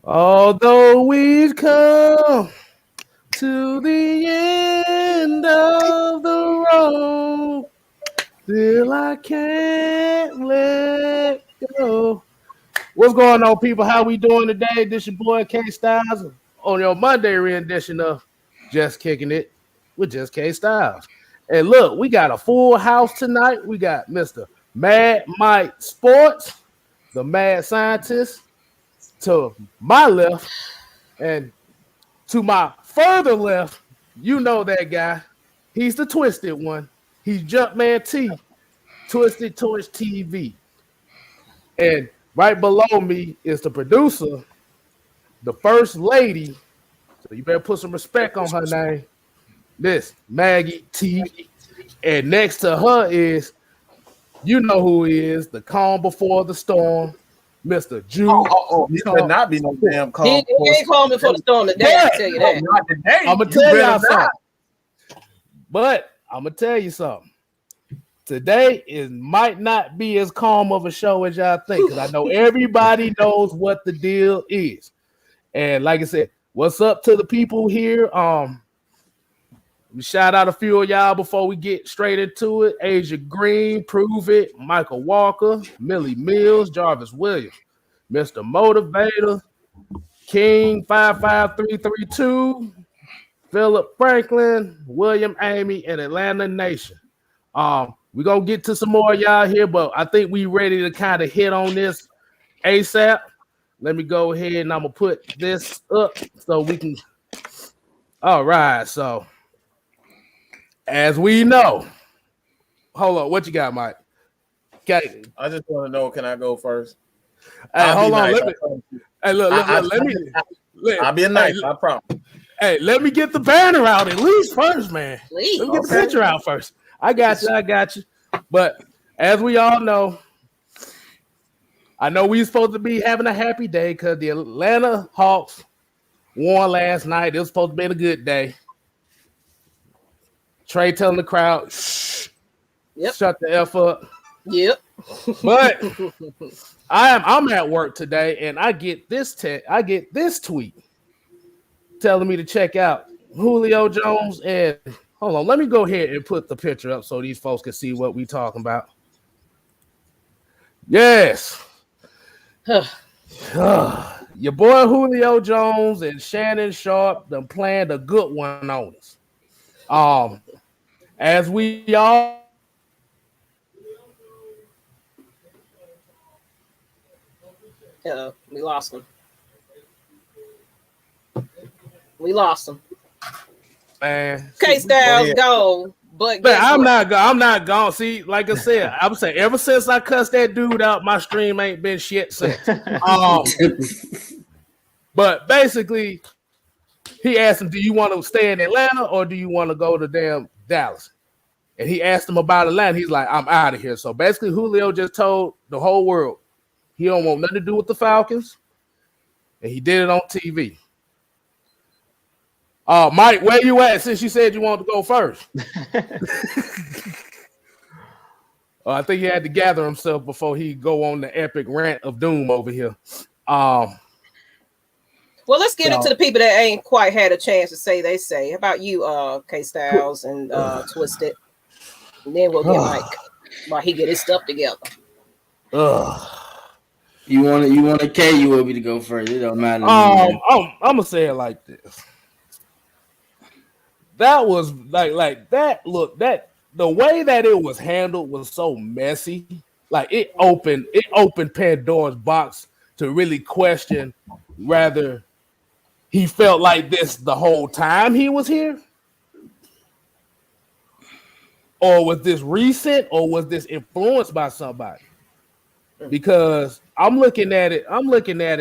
Although we've come to the end of the road, still I can't let go. What's going on, people? How we doing today? This your boy Kstylz on your Monday rendition of Just Kicking It with Just Kstylz. And look, we got a full house tonight. We got Mr. Mad Mike Sports, the mad scientist, to my left, and to my further left, you know that guy. He's the twisted one. He's Jumpman T, Twisted Torch TV. And right below me is the producer, the first lady. So you better put some respect on her name. This Maggie T. And next to her is, you know who he is, the calm before the storm, Mr. Jude. He could not be no damn calm. He ain't calm before the storm today, I tell you that. Not today. I'm going to tell y'all something. But I'm going to tell you something. Today it might not be as calm of a show as y'all think, because I know everybody knows what the deal is. And like I said, what's up to the people here? We shout out a few of y'all before we get straight into it. Asia Green, Prove It, Michael Walker, Millie Mills, Jarvis Williams, Mr. Motivator, King 55332, Philip Franklin, William Amy, and Atlanta Nation. We're going to get to some more of y'all here, but I think we ready to kind of hit on this ASAP. Let me go ahead and I'm going to put this up so we can. All right. So as we know, hold on. What you got, Mike? Okay. I just want to know, can I go first? Hey, hold on. Nice. Let me. I'll be nice. I promise. Hey, let me get the banner out at least first, man. Please. Let me get the picture out first. I got you. But as we all know, I know we supposed to be having a happy day because the Atlanta Hawks won last night. It was supposed to be a good day. Trey telling the crowd, shh, shut the F up. Yep. But I'm at work today, and I get this tweet telling me to check out Julio Jones and hold on, let me go ahead and put the picture up so these folks can see what we talking about. Yes. Your boy Julio Jones and Shannon Sharp done planned a good one on us. As we all we lost him. Man, Kstylz go, but I'm not gone. See, like I said, I'm saying ever since I cussed that dude out, my stream ain't been shit since. But basically, he asked him, "Do you want to stay in Atlanta or do you want to go to damn Dallas?" And he asked him about Atlanta. He's like, "I'm out of here." So basically, Julio just told the whole world he don't want nothing to do with the Falcons, and he did it on TV. Mike, where you at since you said you wanted to go first? I think he had to gather himself before he go on the epic rant of doom over here. Well, let's get into the people that ain't quite had a chance to say they say. How about you, Kstylz and Twisted? And then we'll get Mike while he get his stuff together. You want a K, you want me to go first. It don't matter. I'm gonna say it like this. That was like that. Look, that the way that it was handled was so messy. Like it opened Pandora's box to really question whether he felt like this the whole time he was here, or was this recent, or was this influenced by somebody? Because I'm looking at it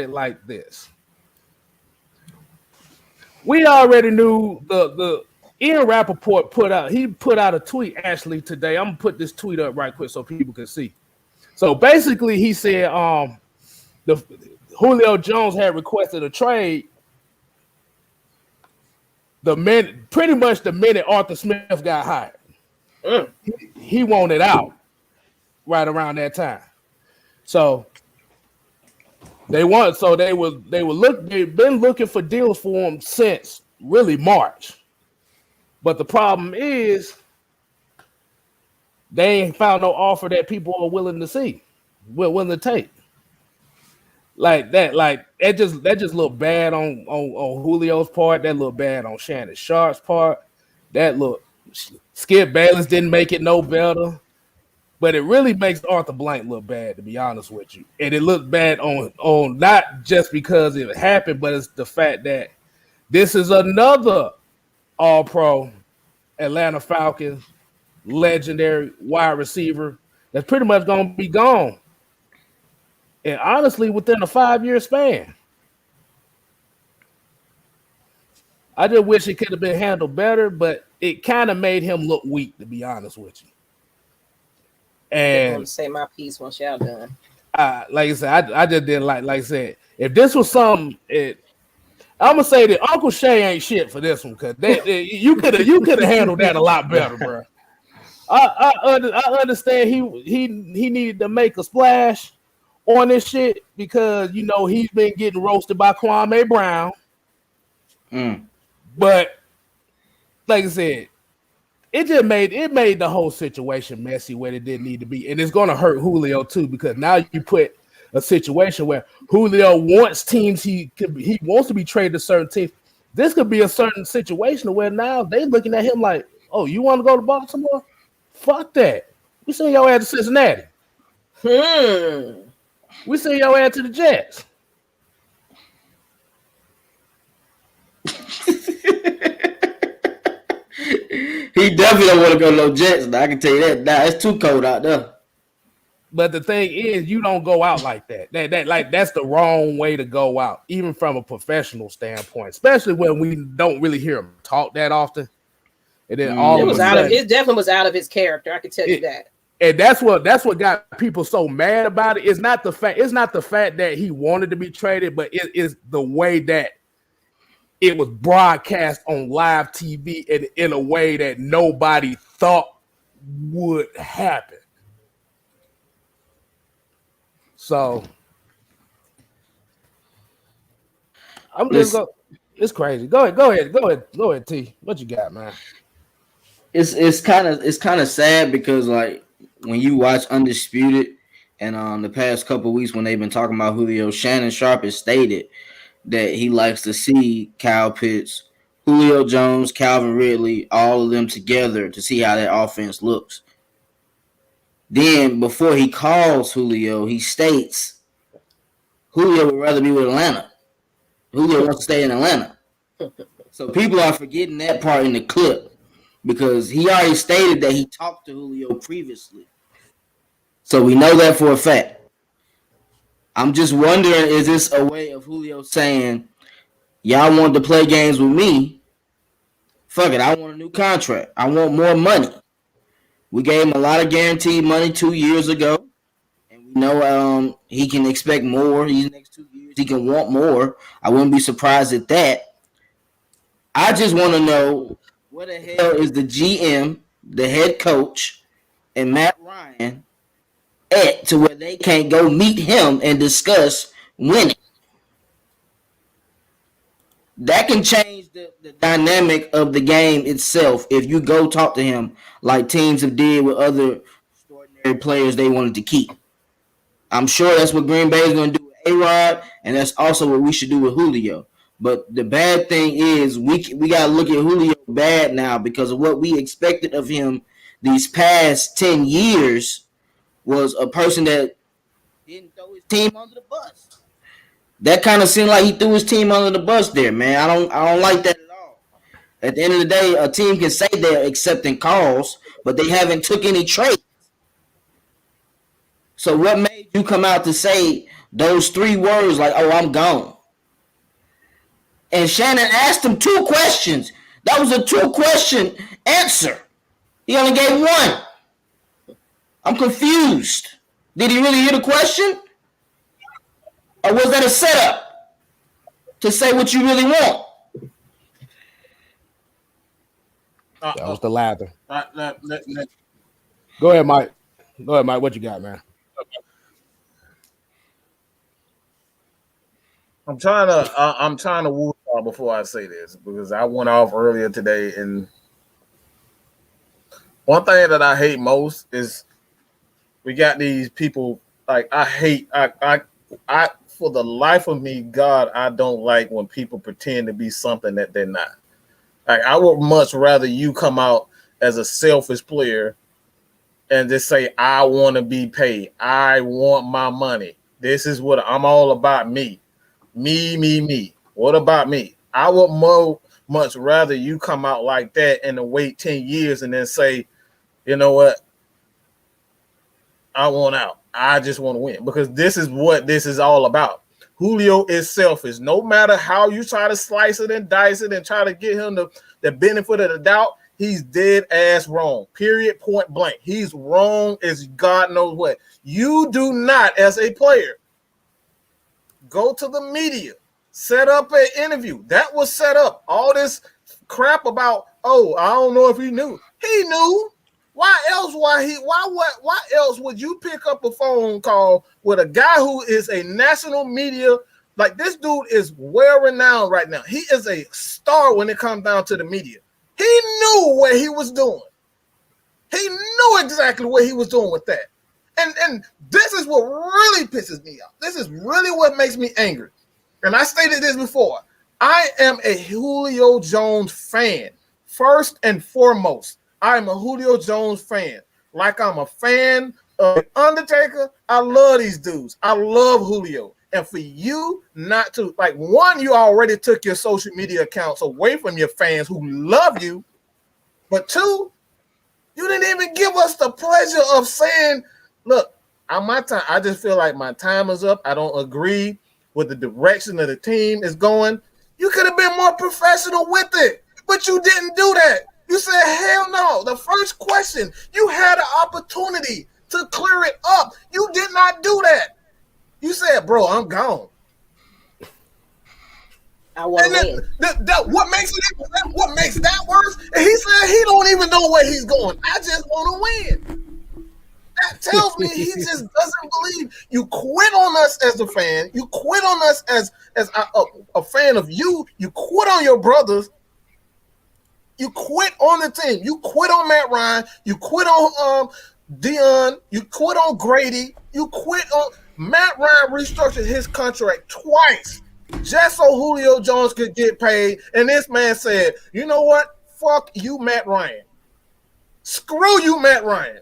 like this. We already knew the Ian Rappaport put out a tweet actually today. I'm gonna put this tweet up right quick so people can see. So basically, he said the Julio Jones had requested a trade the minute Arthur Smith got hired. He wanted out right around that time. So They want so they've been looking for deals for him since really March. But the problem is they ain't found no offer that people are willing to see, willing to take. Like that just looked bad on Julio's part. That looked bad on Shannon Sharp's part. That look Skip Bayless didn't make it no better. But it really makes Arthur Blank look bad, to be honest with you. And it looked bad on not just because it happened, but it's the fact that this is another All-Pro Atlanta Falcons legendary wide receiver that's pretty much going to be gone. And honestly, within a 5-year span. I just wish it could have been handled better, but it kind of made him look weak, to be honest with you. And I'm gonna say my piece once y'all done. Like I said, I just didn't like I said, if this was something, I'm gonna say that Uncle Shay ain't shit for this one because you could have handled that a lot better, bro. I understand he needed to make a splash on this shit because he's been getting roasted by Kwame Brown. But like I said, it just made the whole situation messy where it didn't need to be, and it's going to hurt Julio too because now you put a situation where Julio wants teams he wants to be traded to certain teams. This could be a certain situation where now they looking at him like, oh, you want to go to Baltimore? Fuck that. We send your ass to Cincinnati. We send your ass to the Jets. He definitely don't want to go to no Jets. I can tell you that. Nah, it's too cold out there. But the thing is, you don't go out like that. That's the wrong way to go out, even from a professional standpoint. Especially when we don't really hear him talk that often. And then it definitely was out of his character. I can tell you that. And that's what got people so mad about it. It's not the fact that he wanted to be traded, but it is the way that it was broadcast on live TV in a way that nobody thought would happen. So I'm just going. It's crazy. Go ahead, T. What you got, man? It's kind of sad because like when you watch Undisputed and the past couple of weeks when they've been talking about Julio, Shannon Sharp has stated that he likes to see Kyle Pitts, Julio Jones, Calvin Ridley, all of them together to see how that offense looks. Then before he calls Julio, he states Julio would rather be with Atlanta. Julio wants to stay in Atlanta. So people are forgetting that part in the clip because he already stated that he talked to Julio previously. So we know that for a fact. I'm just wondering, is this a way of Julio saying, y'all want to play games with me? Fuck it, I want a new contract. I want more money. We gave him a lot of guaranteed money 2 years ago. And we know he can expect more these next 2 years. He can want more. I wouldn't be surprised at that. I just want to know where the hell is the GM, the head coach, and Matt Ryan at to where they can't go meet him and discuss winning. That can change the dynamic of the game itself if you go talk to him like teams have did with other extraordinary players they wanted to keep. I'm sure that's what Green Bay is going to do with A-Rod, and that's also what we should do with Julio. But the bad thing is we got to look at Julio bad now because of what we expected of him these past 10 years was a person that didn't throw his team under the bus. That kind of seemed like he threw his team under the bus there, man. I don't like that at all. At the end of the day, a team can say they're accepting calls, but they haven't took any trades. So what made you come out to say those 3 words like, oh, I'm gone? And Shannon asked him 2 questions. That was a 2-question answer. He only gave 1. I'm confused. Did he really hear the question? Or was that a setup to say what you really want? That was the lather. Go ahead, Mike. What you got, man? I'm trying to woo y'all before I say this because I went off earlier today, and one thing that I hate most is we got these people. Like I for the life of me, God, I don't like when people pretend to be something that they're not. Like I would much rather you come out as a selfish player and just say, I want to be paid. I want my money. This is what I'm all about. Me. What about me? I would much rather you come out like that and then wait 10 years and then say, you know what? I want out. I just want to win because this is what this is all about. Julio is selfish. No matter how you try to slice it and dice it and try to get him the benefit of the doubt, he's dead ass wrong. Period. Point blank. He's wrong as God knows what. You do not, as a player, go to the media, set up an interview. That was set up. All this crap about, oh, I don't know if he knew. He knew. Why else? Why else would you pick up a phone call with a guy who is a national media? Like this dude is well renowned right now. He is a star when it comes down to the media. He knew what he was doing. He knew exactly what he was doing with that. And this is what really pisses me off. This is really what makes me angry. And I stated this before. I am a Julio Jones fan. First and foremost, I'm a Julio Jones fan. Like I'm a fan of Undertaker. I love these dudes. I love Julio. And for you not to, like, one, you already took your social media accounts away from your fans who love you. But two, you didn't even give us the pleasure of saying, look, on my time, I just feel like my time is up. I don't agree with the direction of the team is going. You could have been more professional with it, but you didn't do that. You said, hell no. The first question, you had an opportunity to clear it up. You did not do that. You said, bro, I'm gone. I want to win. What makes that worse? And he said he don't even know where he's going. I just want to win. That tells me he just doesn't believe. You quit on us as a fan. You quit on us as a fan of you. You quit on your brothers. You quit on the team. You quit on Matt Ryan. You quit on Dion. You quit on Grady. You quit on Matt Ryan. Restructured his contract twice just so Julio Jones could get paid. And this man said, you know what? Fuck you, Matt Ryan. Screw you, Matt Ryan.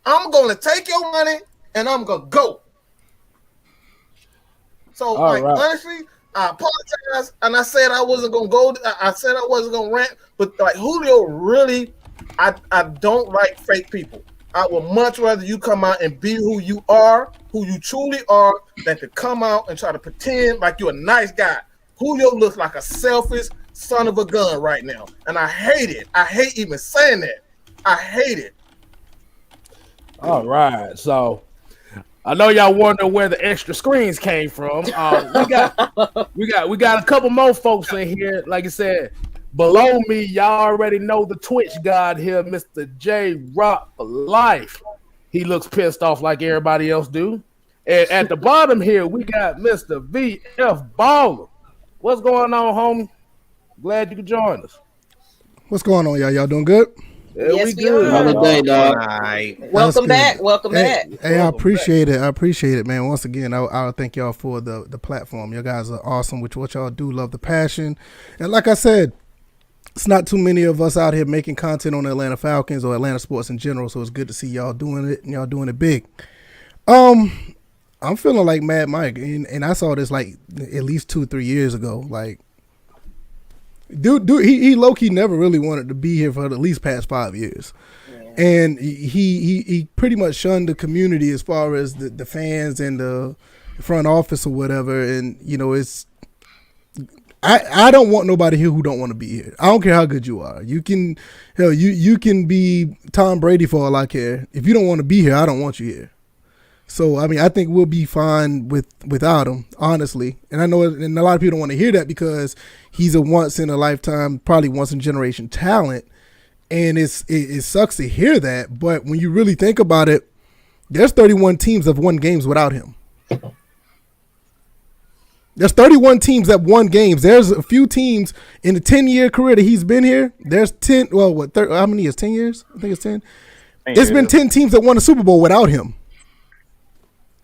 I'm going to take your money and I'm going to go. So, honestly, I apologize, and I said I wasn't gonna go. I said I wasn't gonna rant, but like Julio, really, I don't like fake people. I would much rather you come out and be who you are, who you truly are, than to come out and try to pretend like you're a nice guy. Julio looks like a selfish son of a gun right now, and I hate it. I hate even saying that. I hate it. All right, so I know y'all wonder where the extra screens came from. We got a couple more folks in here. Like I said, below me, y'all already know the Twitch god here, Mr. J Rock for life. He looks pissed off like everybody else do. And at the bottom here, we got Mr. VF Baller. What's going on, homie? Glad you could join us. What's going on, y'all? Y'all doing good? Yeah, Yes, we we good. are. Have a day, dog. Welcome back. Welcome back. Hey, I appreciate it. I appreciate it, man. Once again, I thank y'all for the platform. You guys are awesome with what y'all do. Love the passion. And like I said, it's not too many of us out here making content on the Atlanta Falcons or Atlanta sports in general, so it's good to see y'all doing it and y'all doing it big. I'm feeling like Mad Mike, and I saw this like at least 2-3 years ago. Like, dude, he low-key never really wanted to be here for the at least past 5 years. Yeah. And he pretty much shunned the community as far as the fans and the front office or whatever. And, you know, I don't want nobody here who don't want to be here. I don't care how good you are. You can be Tom Brady for all I care. If you don't want to be here, I don't want you here. So, I mean, I think we'll be fine without him, honestly. And I know, and a lot of people don't want to hear that because he's a once-in-a-lifetime, probably once-in-a-generation talent. And it sucks to hear that. But when you really think about it, there's 31 teams that have won games without him. There's 31 teams that won games. There's a few teams in the 10-year career that he's been here. There's 10. Well, how many years? 10 years? I think it's 10. It's been 10 teams that won the Super Bowl without him.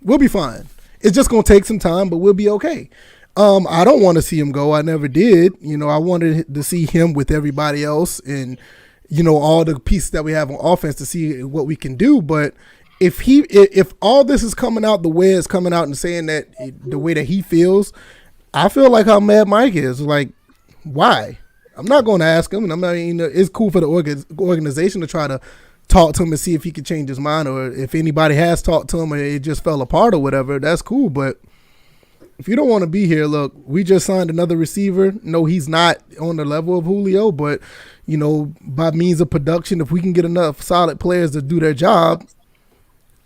We'll be fine. It's just gonna take some time, but we'll be okay. I don't want to see him go. I never did. I wanted to see him with everybody else and all the pieces that we have on offense to see what we can do. But if all this is coming out the way it's coming out and saying that the way that he feels, I feel like how Mad Mike is. Like, why? I'm not going to ask him, and I'm not. It's cool for the organization to try to talk to him and see if he can change his mind, or if anybody has talked to him and it just fell apart or whatever. That's cool, but if you don't want to be here, look, we just signed another receiver. No, he's not on the level of Julio, but by means of production, if we can get enough solid players to do their job,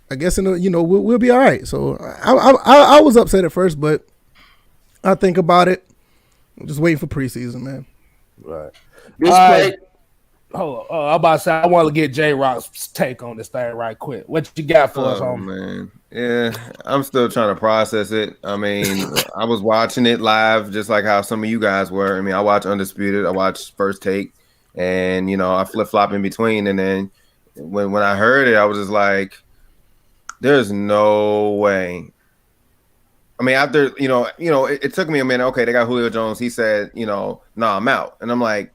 I guess we'll be all right. So I was upset at first, but I think about it. I'm just waiting for preseason, man. Right. This play. Hold on. I'm about to say I want to get J-Rock's take on this thing right quick. What you got for us, homie? Man. Yeah, I'm still trying to process it. I mean, I was watching it live just like how some of you guys were. I mean, I watch Undisputed, I watch First Take, and I flip-flop in between. And then when I heard it, I was just like, there's no way. I mean, after it took me a minute. Okay, they got Julio Jones. He said, "No, I'm out." And I'm like,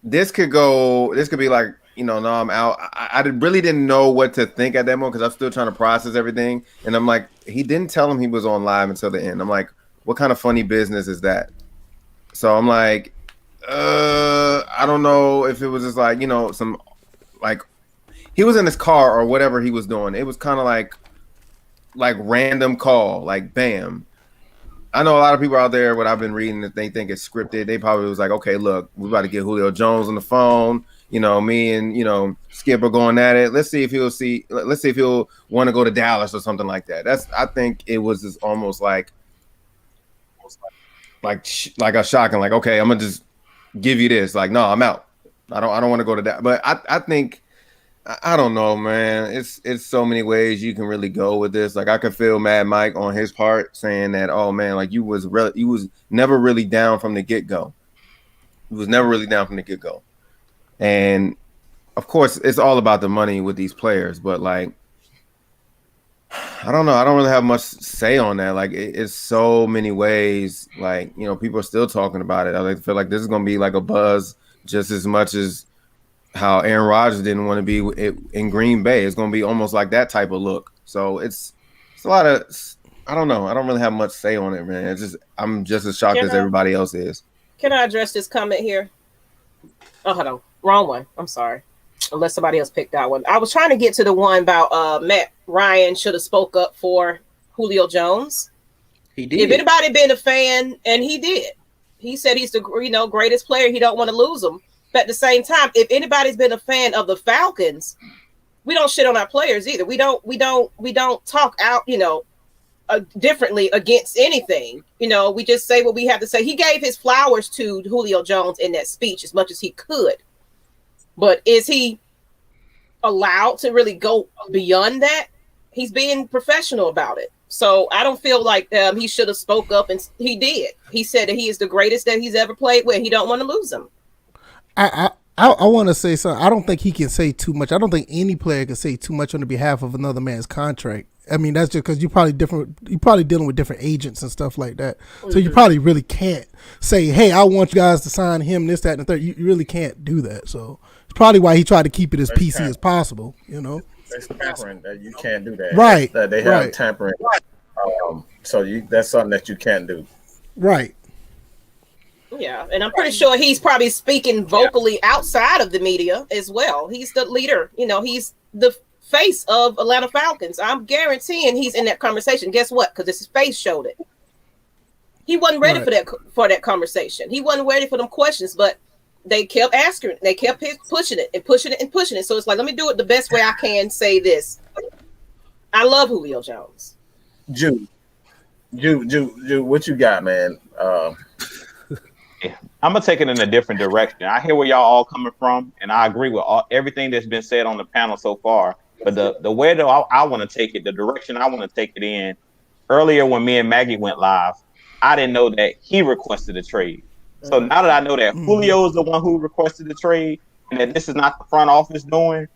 this could be like, no, I'm out. I really didn't know what to think at that moment because I'm still trying to process everything. And I'm like, he didn't tell him he was on live until the end. I'm like, what kind of funny business is that? So I'm like, I don't know if it was just like, some like he was in his car or whatever he was doing. It was kind of like random call, like bam. I know a lot of people out there, what I've been reading, that they think it's scripted. They probably was like, okay, look, we're about to get Julio Jones on the phone. Me and Skip are going at it. Let's see if he'll want to go to Dallas or something like that. I think it was just almost like a shocking, like, okay, I'm gonna just give you this. Like, no, I'm out. I don't want to go to that. But I think, I don't know, man. It's so many ways you can really go with this. Like, I could feel Mad Mike on his part saying that, oh man, like you was never really down from the get go. He was never really down from the get go. And of course, it's all about the money with these players. But like, I don't know. I don't really have much say on that. Like, it's so many ways. Like, people are still talking about it. I feel like this is gonna be like a buzz just as much as how Aaron Rodgers didn't want to be in Green Bay. It's going to be almost like that type of look. So it's a lot of, I don't know. I don't really have much say on it, man. I'm just as shocked as everybody else is. Can I address this comment here? Oh, hold on. Wrong one. I'm sorry. Unless somebody else picked that one. I was trying to get to the one about Matt Ryan should have spoke up for Julio Jones. He did. If anybody been a fan, and he did. He said he's the greatest player. He don't want to lose him. But at the same time, if anybody's been a fan of the Falcons, we don't shit on our players either. We don't talk out, differently against anything. We just say what we have to say. He gave his flowers to Julio Jones in that speech as much as he could. But is he allowed to really go beyond that? He's being professional about it. So I don't feel like he should have spoke up, and he did. He said that he is the greatest that he's ever played with. He don't want to lose him. I want to say something. I don't think he can say too much. I don't think any player can say too much on the behalf of another man's contract. I mean, that's just because you're probably different. You're probably dealing with different agents and stuff like that. Mm-hmm. So you probably really can't say, "Hey, I want you guys to sign him, this, that, and the third." You really can't do that. So it's probably why he tried to keep it as PC as possible. It's tampering that you can't do that. Right. That they have tampering. So that's something that you can't do. Right. Yeah, and I'm pretty sure he's probably speaking vocally outside of the media as well. He's the leader. He's the face of Atlanta Falcons. I'm guaranteeing he's in that conversation. Guess what? Because his face showed it. He wasn't ready for that conversation. He wasn't ready for them questions, but they kept asking. They kept pushing it and pushing it and pushing it. So it's like, let me do it the best way I can. Say this. I love Julio Jones. Jude, what you got, man? I'm gonna take it in a different direction. I hear where y'all all coming from, and I agree with everything that's been said on the panel so far. But the way that I want to take it, the direction I want to take it in, earlier when me and Maggie went live, I didn't know that he requested a trade. So now that I know that Julio is the one who requested the trade and that this is not the front office doing,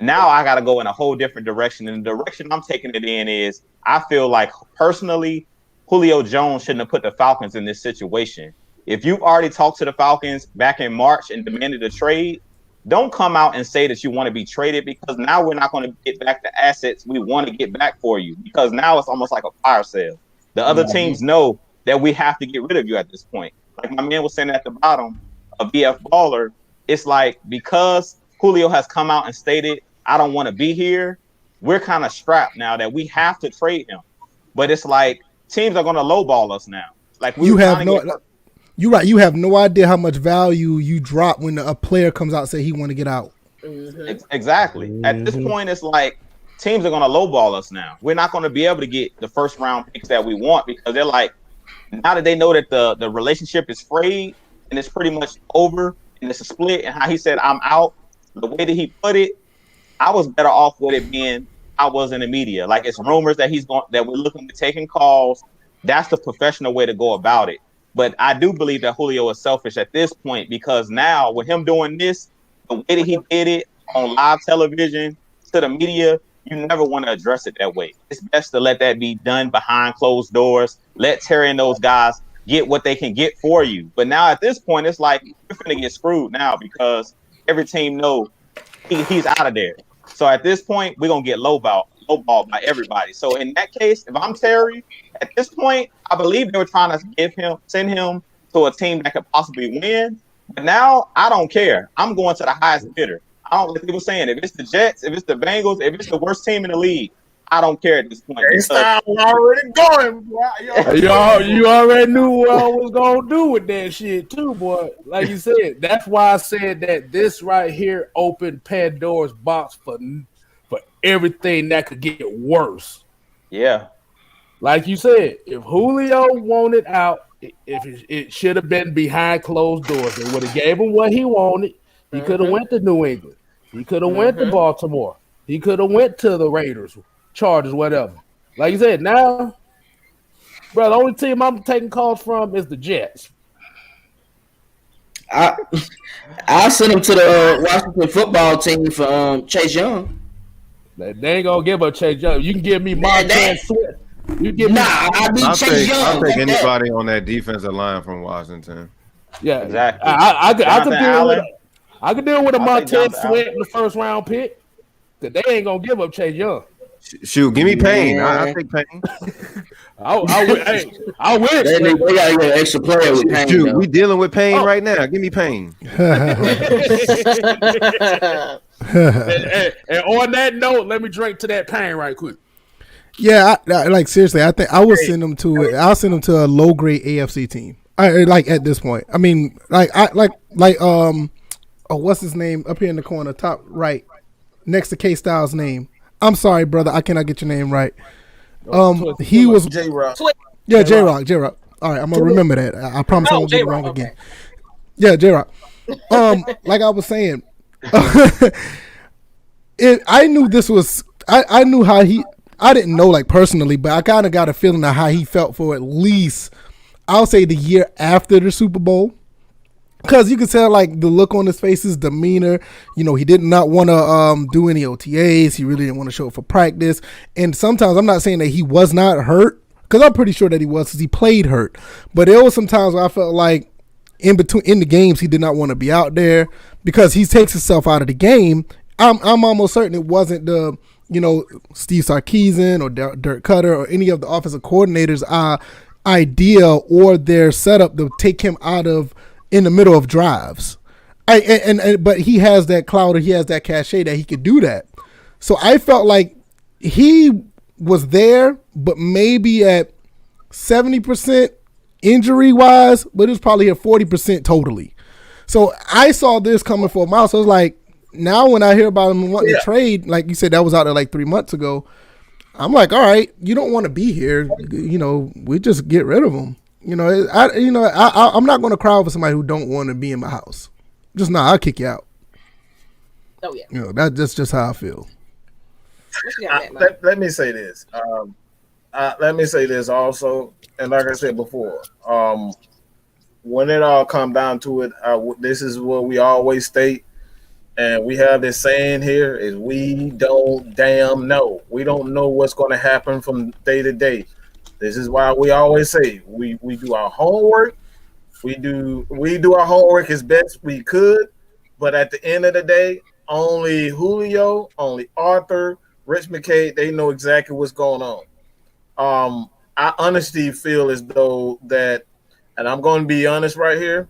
now I got to go in a whole different direction. And the direction I'm taking it in is I feel like personally, Julio Jones shouldn't have put the Falcons in this situation. If you've already talked to the Falcons back in March and demanded a trade, don't come out and say that you want to be traded, because now we're not going to get back the assets we want to get back for you, because now it's almost like a fire sale. The other teams know that we have to get rid of you at this point. Like my man was saying at the bottom, a VF baller, it's like because Julio has come out and stated, I don't want to be here, we're kind of strapped now that we have to trade him. But it's like teams are going to lowball us now. Like you're right. You have no idea how much value you drop when a player comes out and say he want to get out. Exactly. At this point, it's like teams are going to lowball us now. We're not going to be able to get the first round picks that we want, because they're like, now that they know that the relationship is frayed and it's pretty much over and it's a split, and how he said, I'm out, the way that he put it, I was better off with it being I was in the media. Like, it's rumors that that we're looking at taking calls. That's the professional way to go about it. But I do believe that Julio is selfish at this point, because now with him doing this, the way that he did it on live television to the media, you never want to address it that way. It's best to let that be done behind closed doors. Let Terry and those guys get what they can get for you. But now at this point, it's like you're going to get screwed now, because every team knows he's out of there. So at this point, we're going to get lowballed by everybody. So in that case, if I'm Terry, at this point, I believe they were trying to send him to a team that could possibly win. But now I don't care. I'm going to the highest bidder. I don't like people saying, if it's the Jets, if it's the Bengals, if it's the worst team in the league, I don't care at this point. Kstylz already going, boy. You already knew what I was gonna do with that shit too, boy. Like you said, that's why I said that this right here opened Pandora's box for everything that could get worse. Yeah. Like you said, if Julio wanted out, it should have been behind closed doors. They would have gave him what he wanted. He could have went to New England. He could have went to Baltimore. He could have went to the Raiders, Chargers, whatever. Like you said, now, bro, the only team I'm taking calls from is the Jets. I'll send him to the Washington football team for Chase Young. They ain't gonna give up Chase Young. You can give me Montez Sweat. You give I'll take anybody on that defensive line from Washington. Yeah, exactly. I could deal with a Montez Sweat in the first round pick. Cause they ain't gonna give up Chase Young. Shoot, give me Payne. I'll take Payne. I wish. They gotta get an extra player with Payne. Shoot, we dealing with Payne right now. Give me Payne. and on that note, let me drink to that Payne right quick. Yeah, I like seriously. I think I would send him to. I'll send him to a low grade AFC team. Like at this point. I mean, what's his name up here in the corner, top right, next to Kstylz name. I'm sorry, brother, I cannot get your name right. He was J-Rock. Yeah, J-Rock. All right, I'm gonna remember that. I promise I won't get it wrong again. Yeah, J-Rock. Like I was saying, I knew this was. I knew how he. I didn't know like personally, but I kind of got a feeling of how he felt for at least, I'll say, the year after the Super Bowl. Because you could tell, like, the look on his face, his demeanor. You know, he did not want to do any OTAs. He really didn't want to show up for practice. And sometimes, I'm not saying that he was not hurt, because I'm pretty sure that he was, because he played hurt. But there was some times where I felt like in the games, he did not want to be out there, because he takes himself out of the game. I'm almost certain it wasn't the, Steve Sarkisian or Dirk Cutter or any of the offensive coordinators' idea or their setup to take him out of in the middle of drives. But he has that clout, or he has that cachet that he could do that. So I felt like he was there, but maybe at 70% injury wise, but it was probably at 40% totally. So I saw this coming for a mile. So it's like, now when I hear about him wanting to trade, like you said, that was out there like 3 months ago. I'm like, all right, you don't want to be here. We just get rid of him. I'm not going to cry over somebody who don't want to be in my house. Just I'll kick you out. Oh yeah. That's just how I feel. Let me say this. let me say this also, and like I said before, when it all come down to it, this is what we always state, and we have this saying here: is we don't damn know. We don't know what's going to happen from day to day. This is why we always say we do our homework. We do our homework as best we could, but at the end of the day, only Julio, only Arthur, Rich McKay, they know exactly what's going on. I honestly feel as though that, and I'm going to be honest right here,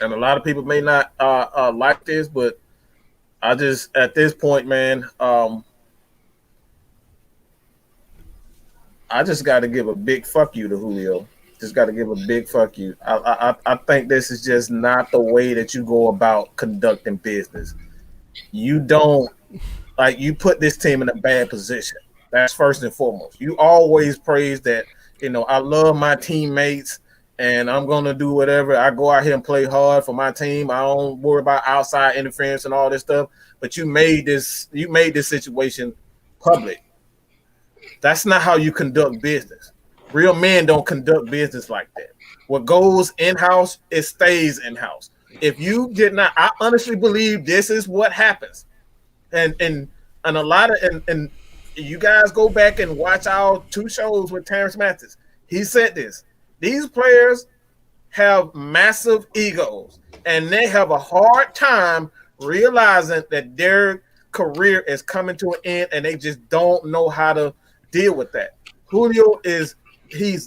and a lot of people may not like this, but I just at this point, man, I just got to give a big fuck you to Julio. Just got to give a big fuck you. I think this is just not the way that you go about conducting business. You don't you put this team in a bad position. That's first and foremost. You always praise that, I love my teammates and I'm going to do whatever. I go out here and play hard for my team. I don't worry about outside interference and all this stuff. But you made this situation public. That's not how you conduct business. Real men don't conduct business like that. What goes in-house, it stays in-house. If you did not, I honestly believe this is what happens. And a lot of and you guys go back and watch our 2 shows with Terrence Mathis. He said this. These players have massive egos, and they have a hard time realizing that their career is coming to an end, and they just don't know how to deal with that. Julio he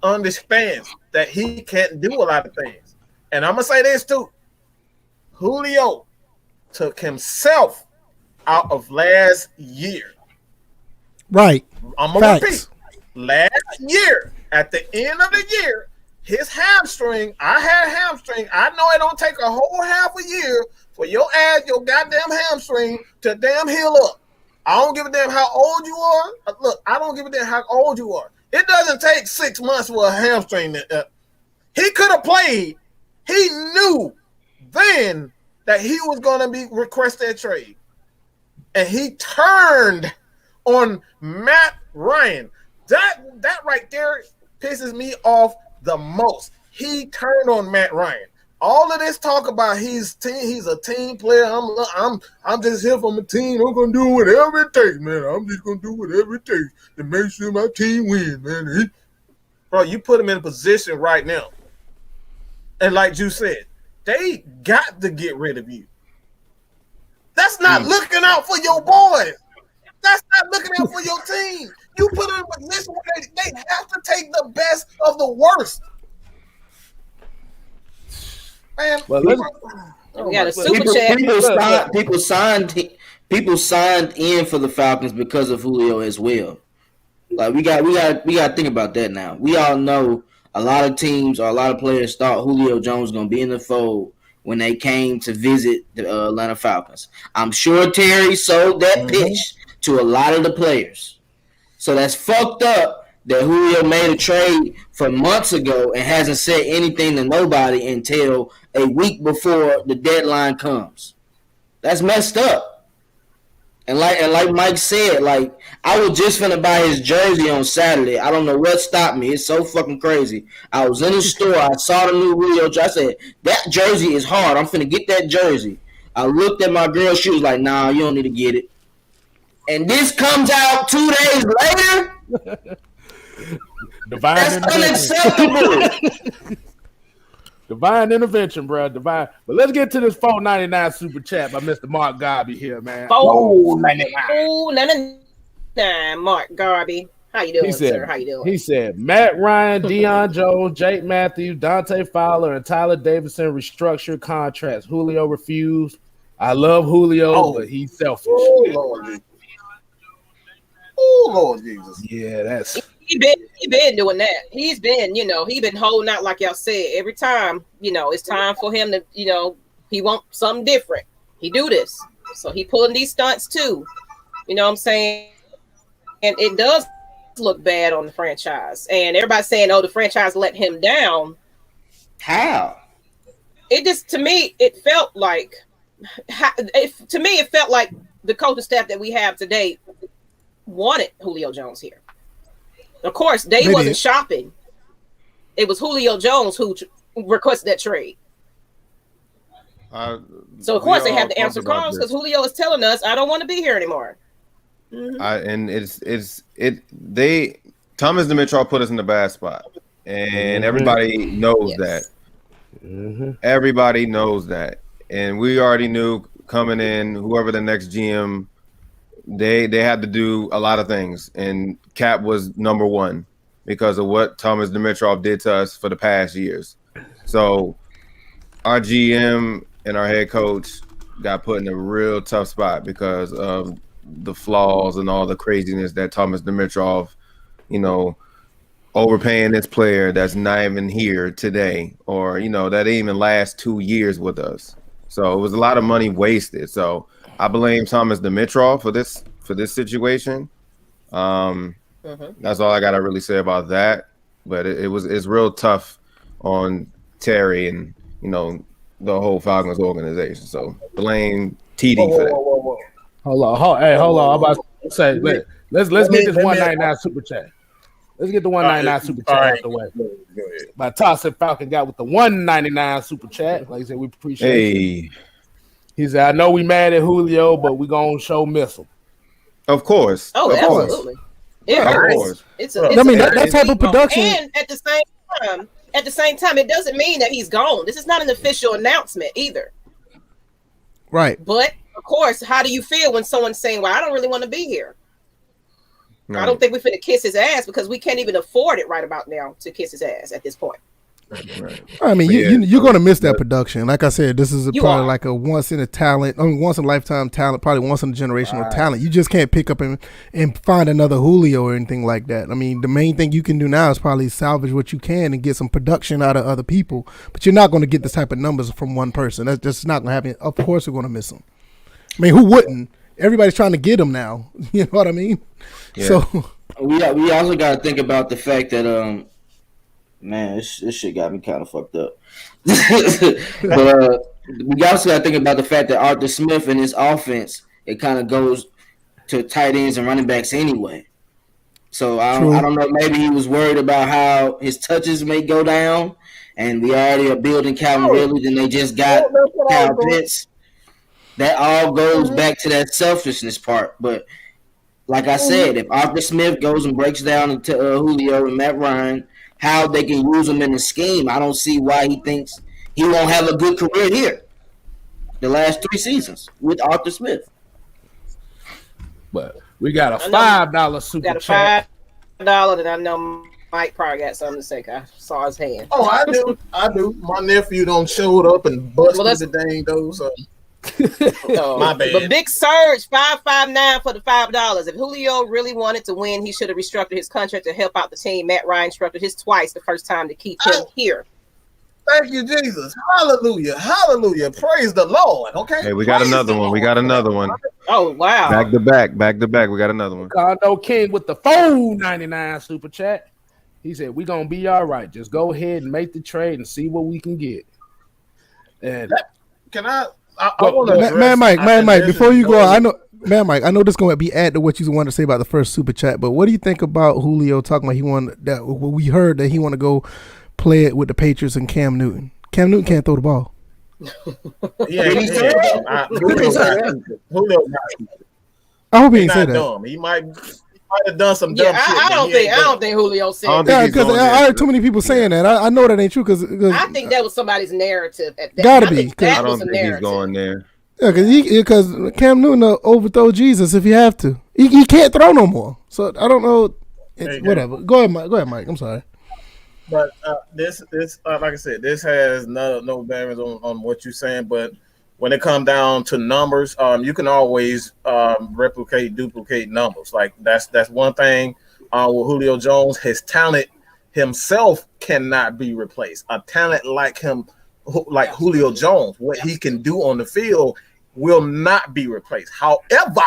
understands that he can't do a lot of things. And I'm going to say this too. Julio took himself out of last year. Right. I'm going to repeat. Last year, at the end of the year, his hamstring, I had hamstring. I know it don't take a whole half a year for your goddamn hamstring to damn heal up. I don't give a damn how old you are. Look, I don't give a damn how old you are. It doesn't take 6 months for a hamstring. He could have played. He knew then that he was going to be requested a trade. And he turned on Matt Ryan. That right there pisses me off the most. He turned on Matt Ryan. All of this talk about he's a team player. I'm just here for my team. I'm gonna do whatever it takes, man. I'm just gonna do whatever it takes to make sure my team wins, man. Bro, you put him in a position right now. And like you said, they got to get rid of you. That's not looking out for your boys. That's not looking out for your team. You put them in a position where they have to take the best of the worst. Man, well, we got a super chat. People signed in for the Falcons because of Julio as well. Like we got to think about that now. We all know a lot of teams or a lot of players thought Julio Jones was going to be in the fold when they came to visit the Atlanta Falcons. I'm sure Terry sold that pitch to a lot of the players. So that's fucked up that Julio made a trade from months ago and hasn't said anything to nobody until a week before the deadline comes. That's messed up. And like Mike said, like I was just finna buy his jersey on Saturday. I don't know what stopped me. It's so fucking crazy. I was in the store. I saw the new Julio jersey. I said, that jersey is hard. I'm finna get that jersey. I looked at my girl. She was like, nah, you don't need to get it. And this comes out 2 days later? That's unacceptable. Divine intervention, bro. Divine. But let's get to this $4.99 super chat by Mr. Mark Garby here, man. $4.99, Mark Garby. How you doing, sir? How you doing? He said, Matt Ryan, Deion Jones, Jake Matthews, Dante Fowler, and Tyler Davidson restructured contracts. Julio refused. I love Julio, but he's selfish. Oh, Lord Jesus. Yeah, that's... He been doing that. He's been, he been holding out like y'all said. Every time, it's time for him to, he want something different. He do this. So he pulling these stunts too. You know what I'm saying? And it does look bad on the franchise. And everybody's saying, oh, the franchise let him down. How? It just, to me, it felt like the coaching staff that we have today wanted Julio Jones here. Of course, they Maybe. wasn't shopping. It was Julio Jones who requested that trade. So of course they have to answer calls because Julio is telling us, "I don't want to be here anymore." Mm-hmm. Thomas Dimitrov put us in a bad spot, and everybody knows that. Mm-hmm. Everybody knows that, and we already knew coming in, whoever the next GM, they had to do a lot of things, and Cap was number one because of what Thomas Dimitrov did to us for the past years. So our GM and our head coach got put in a real tough spot because of the flaws and all the craziness that Thomas Dimitrov, overpaying this player that's not even here today, or that didn't even last 2 years with us. So it was a lot of money wasted. So I blame Thomas Dimitrov for this situation. That's all I gotta really say about that. But it's real tough on Terry and the whole Falcons organization. So blame TD for that. Whoa. Hold on. I'm about to say, let's get this 199 super chat. Let's get the 199 super chat out the way. My Toxic Falcon got with the 199 super chat. Like I said, we appreciate it. He said, "I know we mad at Julio, but we gonna show miss him." Of course. Oh, absolutely. It hurts. That type of production. And at the same time, it doesn't mean that he's gone. This is not an official announcement either. Right. But of course, how do you feel when someone's saying, "Well, I don't really want to be here"? Right. I don't think we're finna kiss his ass because we can't even afford it right about now to kiss his ass at this point. Right. I mean, you're gonna miss that production. Like I said, this is probably like a once in a lifetime talent, probably once in a generational talent. You just can't pick up and find another Julio or anything like that. I mean, the main thing you can do now is probably salvage what you can and get some production out of other people. But you're not going to get this type of numbers from one person. That's just not going to happen. Of course, we're going to miss him. I mean, who wouldn't? Everybody's trying to get him now. You know what I mean? Yeah. So we also got to think about the fact that man, this shit got me kind of fucked up. But we also got to think about the fact that Arthur Smith and his offense, it kind of goes to tight ends and running backs anyway. So I don't know. Maybe he was worried about how his touches may go down, and we already are building Calvin Ridley. Then they just got Kyle Pitts. That all goes back to that selfishness part. But like I said, if Arthur Smith goes and breaks down into Julio and Matt Ryan, how they can use him in the scheme, I don't see why he thinks he won't have a good career here the last 3 seasons with Arthur Smith. But we got a $5 super chat. $5 that I know Mike probably got something to say. I saw his hand. Oh, I do. My nephew don't showed up and busted the dang though. So. My bad. But Big Surge 559 for the $5. If Julio really wanted to win, he should have restructured his contract to help out the team. Matt Ryan structured his twice the first time to keep him here. Thank you, Jesus. Hallelujah. Hallelujah. Praise the Lord. Okay. Hey, we got another one. We got another one. Oh, wow. Back to back. We got another one. Condo King with the $4.99 super chat. He said, "We're gonna be all right. Just go ahead and make the trade and see what we can get." And can I want to Man Mike, before you go, I know this is going to be add to what you wanted to say about the first super chat, but what do you think about Julio talking about we heard that he want to go play it with the Patriots and Cam Newton? Cam Newton can't throw the ball. I hope he didn't say that. Dumb. He might have done some dumb shit. I don't think Julio said that. Because I heard too many people saying that. I know that ain't true. Because I think that was somebody's narrative. Gotta be. I don't think he's going there. Yeah, because Cam Newton will overthrow Jesus if you have to. He can't throw no more. So I don't know. Whatever. Go ahead, Mike. I'm sorry. But this like I said, this has no bearings on what you're saying. But when it comes down to numbers, you can always duplicate numbers. Like that's one thing with Julio Jones. His talent himself cannot be replaced. A talent like him, like Julio Jones, what he can do on the field will not be replaced. However,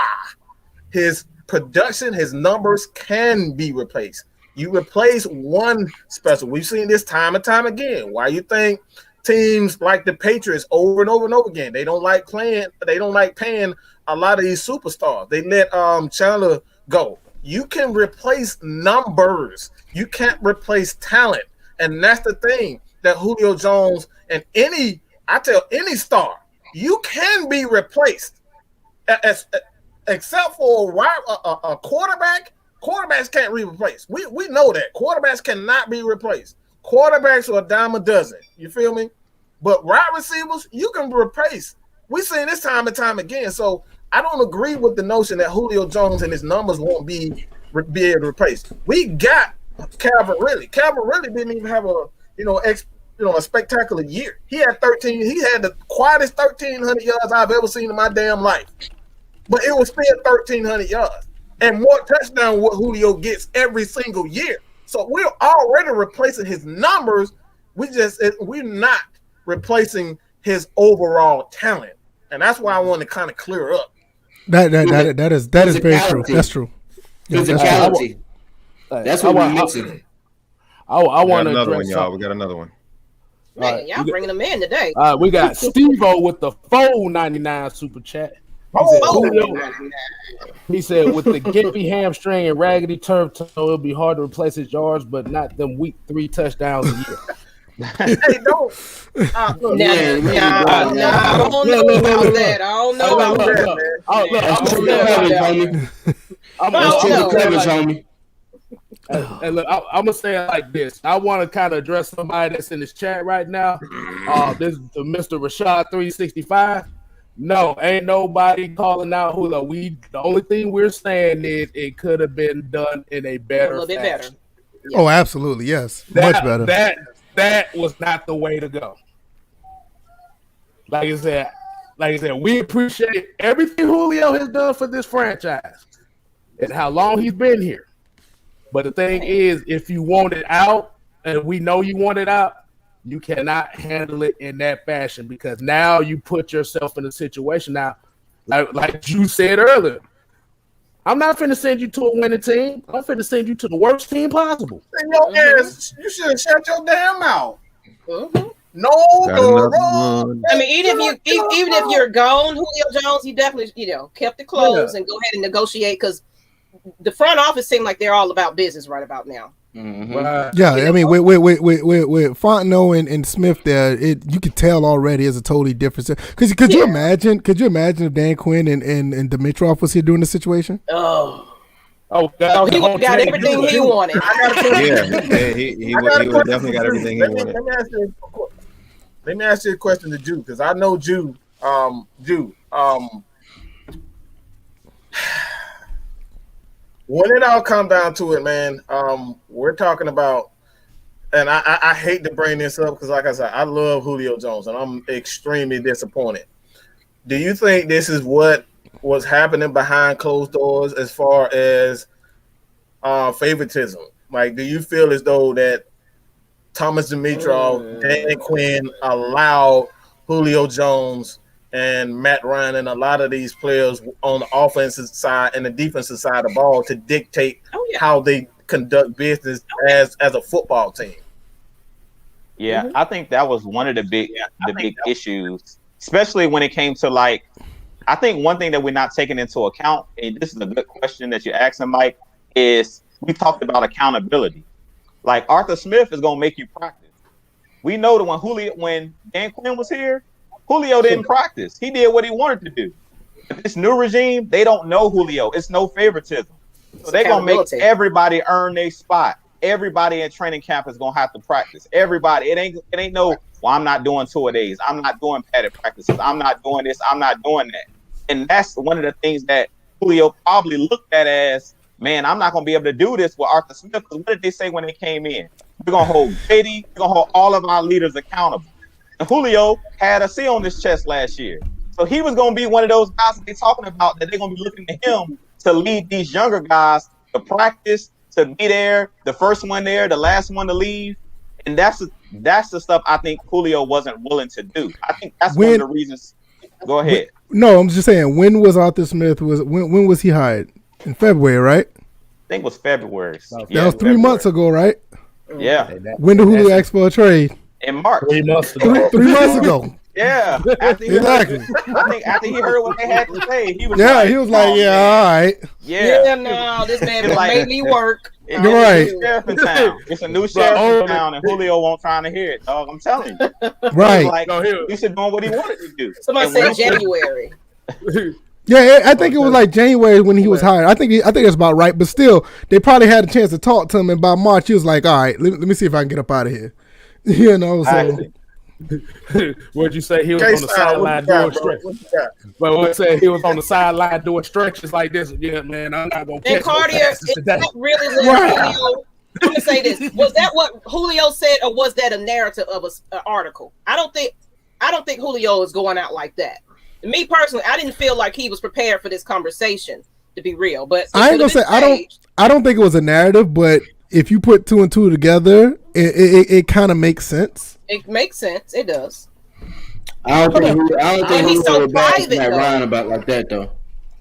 his production, his numbers can be replaced. You replace one special. We've seen this time and time again. Why you think teams like the Patriots over and over and over again, they don't like paying a lot of these superstars. They let Chandler go. You can replace numbers. You can't replace talent. And that's the thing that Julio Jones and any star, you can be replaced. Except for a quarterback. Quarterbacks can't be replaced. We know that. Quarterbacks cannot be replaced. Quarterbacks are a dime a dozen. You feel me? But wide receivers, you can replace. We've seen this time and time again. So I don't agree with the notion that Julio Jones and his numbers won't be able to replace. We got Calvin Ridley. Calvin Ridley didn't even have a spectacular year. He had 13. He had the quietest 1,300 yards I've ever seen in my damn life. But it was still 1,300 yards and more touchdowns what Julio gets every single year. So we're already replacing his numbers. We're not replacing his overall talent, and that's why I want to kind of clear up. That is very true. That's true. Yeah, Physicality. That's what we're mixing. I want another one, y'all. We got another one. Man, y'all bringing them in today. We got Steve-O with the $4.99 super chat. He said, with the gimpy hamstring and raggedy turf toe, it'll be hard to replace his yards, but not them week 3 touchdowns a year. Hey, don't. I don't know about that. I don't know about that. And look, I'm gonna say it like this. I want to kind of address somebody that's in this chat right now. This is Mr. Rashad 365. No, ain't nobody calling out Julio. The only thing we're saying is it could have been done in a little bit better. Yeah. Oh, absolutely, yes, much better. That was not the way to go. Like I said, we appreciate everything Julio has done for this franchise and how long he's been here. But the thing is, if you want it out, and we know you want it out, you cannot handle it in that fashion because now you put yourself in a situation now, like you said earlier. I'm not finna send you to a winning team. I'm finna send you to the worst team possible. You should have shut your damn mouth. Mm-hmm. No, I mean, even if you're gone, Julio Jones, he definitely kept it close and go ahead and negotiate because the front office seemed like they're all about business right about now. Mm-hmm. Yeah, I mean, with Fontenot and Smith there, you could tell already is a totally different. Because could you imagine if Dan Quinn and Dimitrov was here during the situation? Oh, God, he got everything he wanted. He would definitely got everything he wanted. Let me ask you a question to Jew because I know Jew. When it all comes down to it, man, we're talking about, and I hate to bring this up because, like I said, I love Julio Jones, and I'm extremely disappointed. Do you think this is what was happening behind closed doors as far as favoritism? Like, do you feel as though that Thomas Dimitrov, Dan Quinn allowed Julio Jones and Matt Ryan and a lot of these players on the offensive side and the defensive side of the ball to dictate how they conduct business as a football team? Yeah, I think that was one of the big issues, especially when it came to I think one thing that we're not taking into account, and this is a good question that you're asking, Mike, is we talked about accountability. Like Arthur Smith is gonna make you practice. We know that when Dan Quinn was here, Julio didn't practice. He did what he wanted to do. But this new regime, they don't know Julio. It's no favoritism. So they're going to make everybody earn their spot. Everybody in training camp is going to have to practice. Everybody. It ain't no, well, I'm not doing 2-a-days. I'm not doing padded practices. I'm not doing this. I'm not doing that. And that's one of the things that Julio probably looked at as, man, I'm not going to be able to do this with Arthur Smith. Because what did they say when they came in? We're going to hold JD. We're going to hold all of our leaders accountable. Julio had a C on his chest last year. So he was going to be one of those guys that they're talking about that they're going to be looking to him to lead these younger guys to practice, to be there, the first one there, the last one to leave. And that's the stuff I think Julio wasn't willing to do. I think that's one of the reasons. Go ahead. No, I'm just saying, when was Arthur Smith, when was he hired? In February, right? I think it was February. That was 3 months ago, right? Yeah. When did Julio ask for a trade? In March. 3 months ago. 3 months ago. Yeah, after he Exactly. I think after he heard what they had to say, he was Yeah, like, he was like, "Oh, yeah, man." all right. Yeah, no, this man It's like- made me work. It's You're a right. new sheriff in town. It's a new sheriff in town, and Julio won't trying to hear it, dog. I'm telling you. Right. He was like, No, here. he should doing what he wanted to do. Somebody And when said he- January. Yeah, I think it was like January when he was hired. I think that's about right. But still, they probably had a chance to talk to him, and by March he was like, "All right, let me see if I can get up out of here." You know, so What'd you say? He was K on the Style, what sideline you got, doing bro? stretches. What you got? But what say he was on the sideline doing stretches like this? Yeah, man, I'm not gonna And catch no Cartier, passes is today. that really what Julio? I'm gonna say this: was that what Julio said, or was that a narrative of an article? I don't think Julio is going out like that. Me personally, I didn't feel like he was prepared for this conversation. To be real, but I ain't gonna say I don't think it was a narrative, but if you put two and two together, it kind of makes sense. It makes sense. It does. I don't think he's so Julio bashed private, Matt though. Ryan about like that though.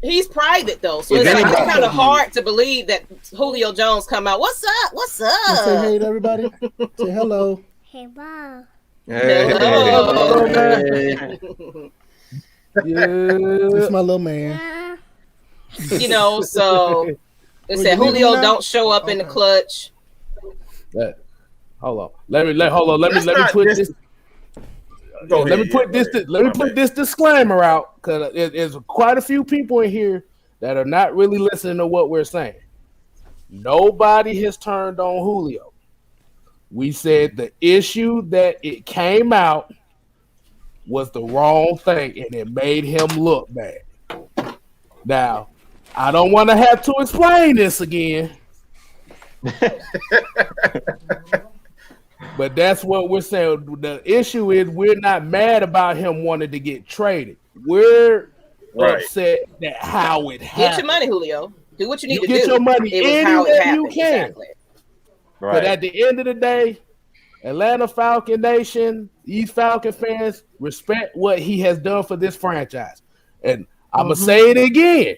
He's private though, so If it's anybody- kind of hard to believe that Julio Jones come out. What's up? What's Say up? hey to everybody. Say hello. Hey, Bob. Hey. Hello. Hey. This is my little man. Yeah. You know, so it Would said you leave Julio him now? don't show up in the Okay. clutch. Hold on. Let me put this. Go Let me ahead. put this disclaimer out because there's quite a few people in here that are not really listening to what we're saying. Nobody has turned on Julio. We said the issue that it came out was the wrong thing and it made him look bad. Now, I don't want to have to explain this again. But that's what we're saying. The issue is we're not mad about him wanting to get traded. We're Right. upset that how it Get happened. your money, Julio. Do what you need You to get do. your money It was any how way it you happened. can. Exactly. But at the end of the day, Atlanta Falcon Nation, these Falcon fans respect what he has done for this franchise. And I'm going to say it again.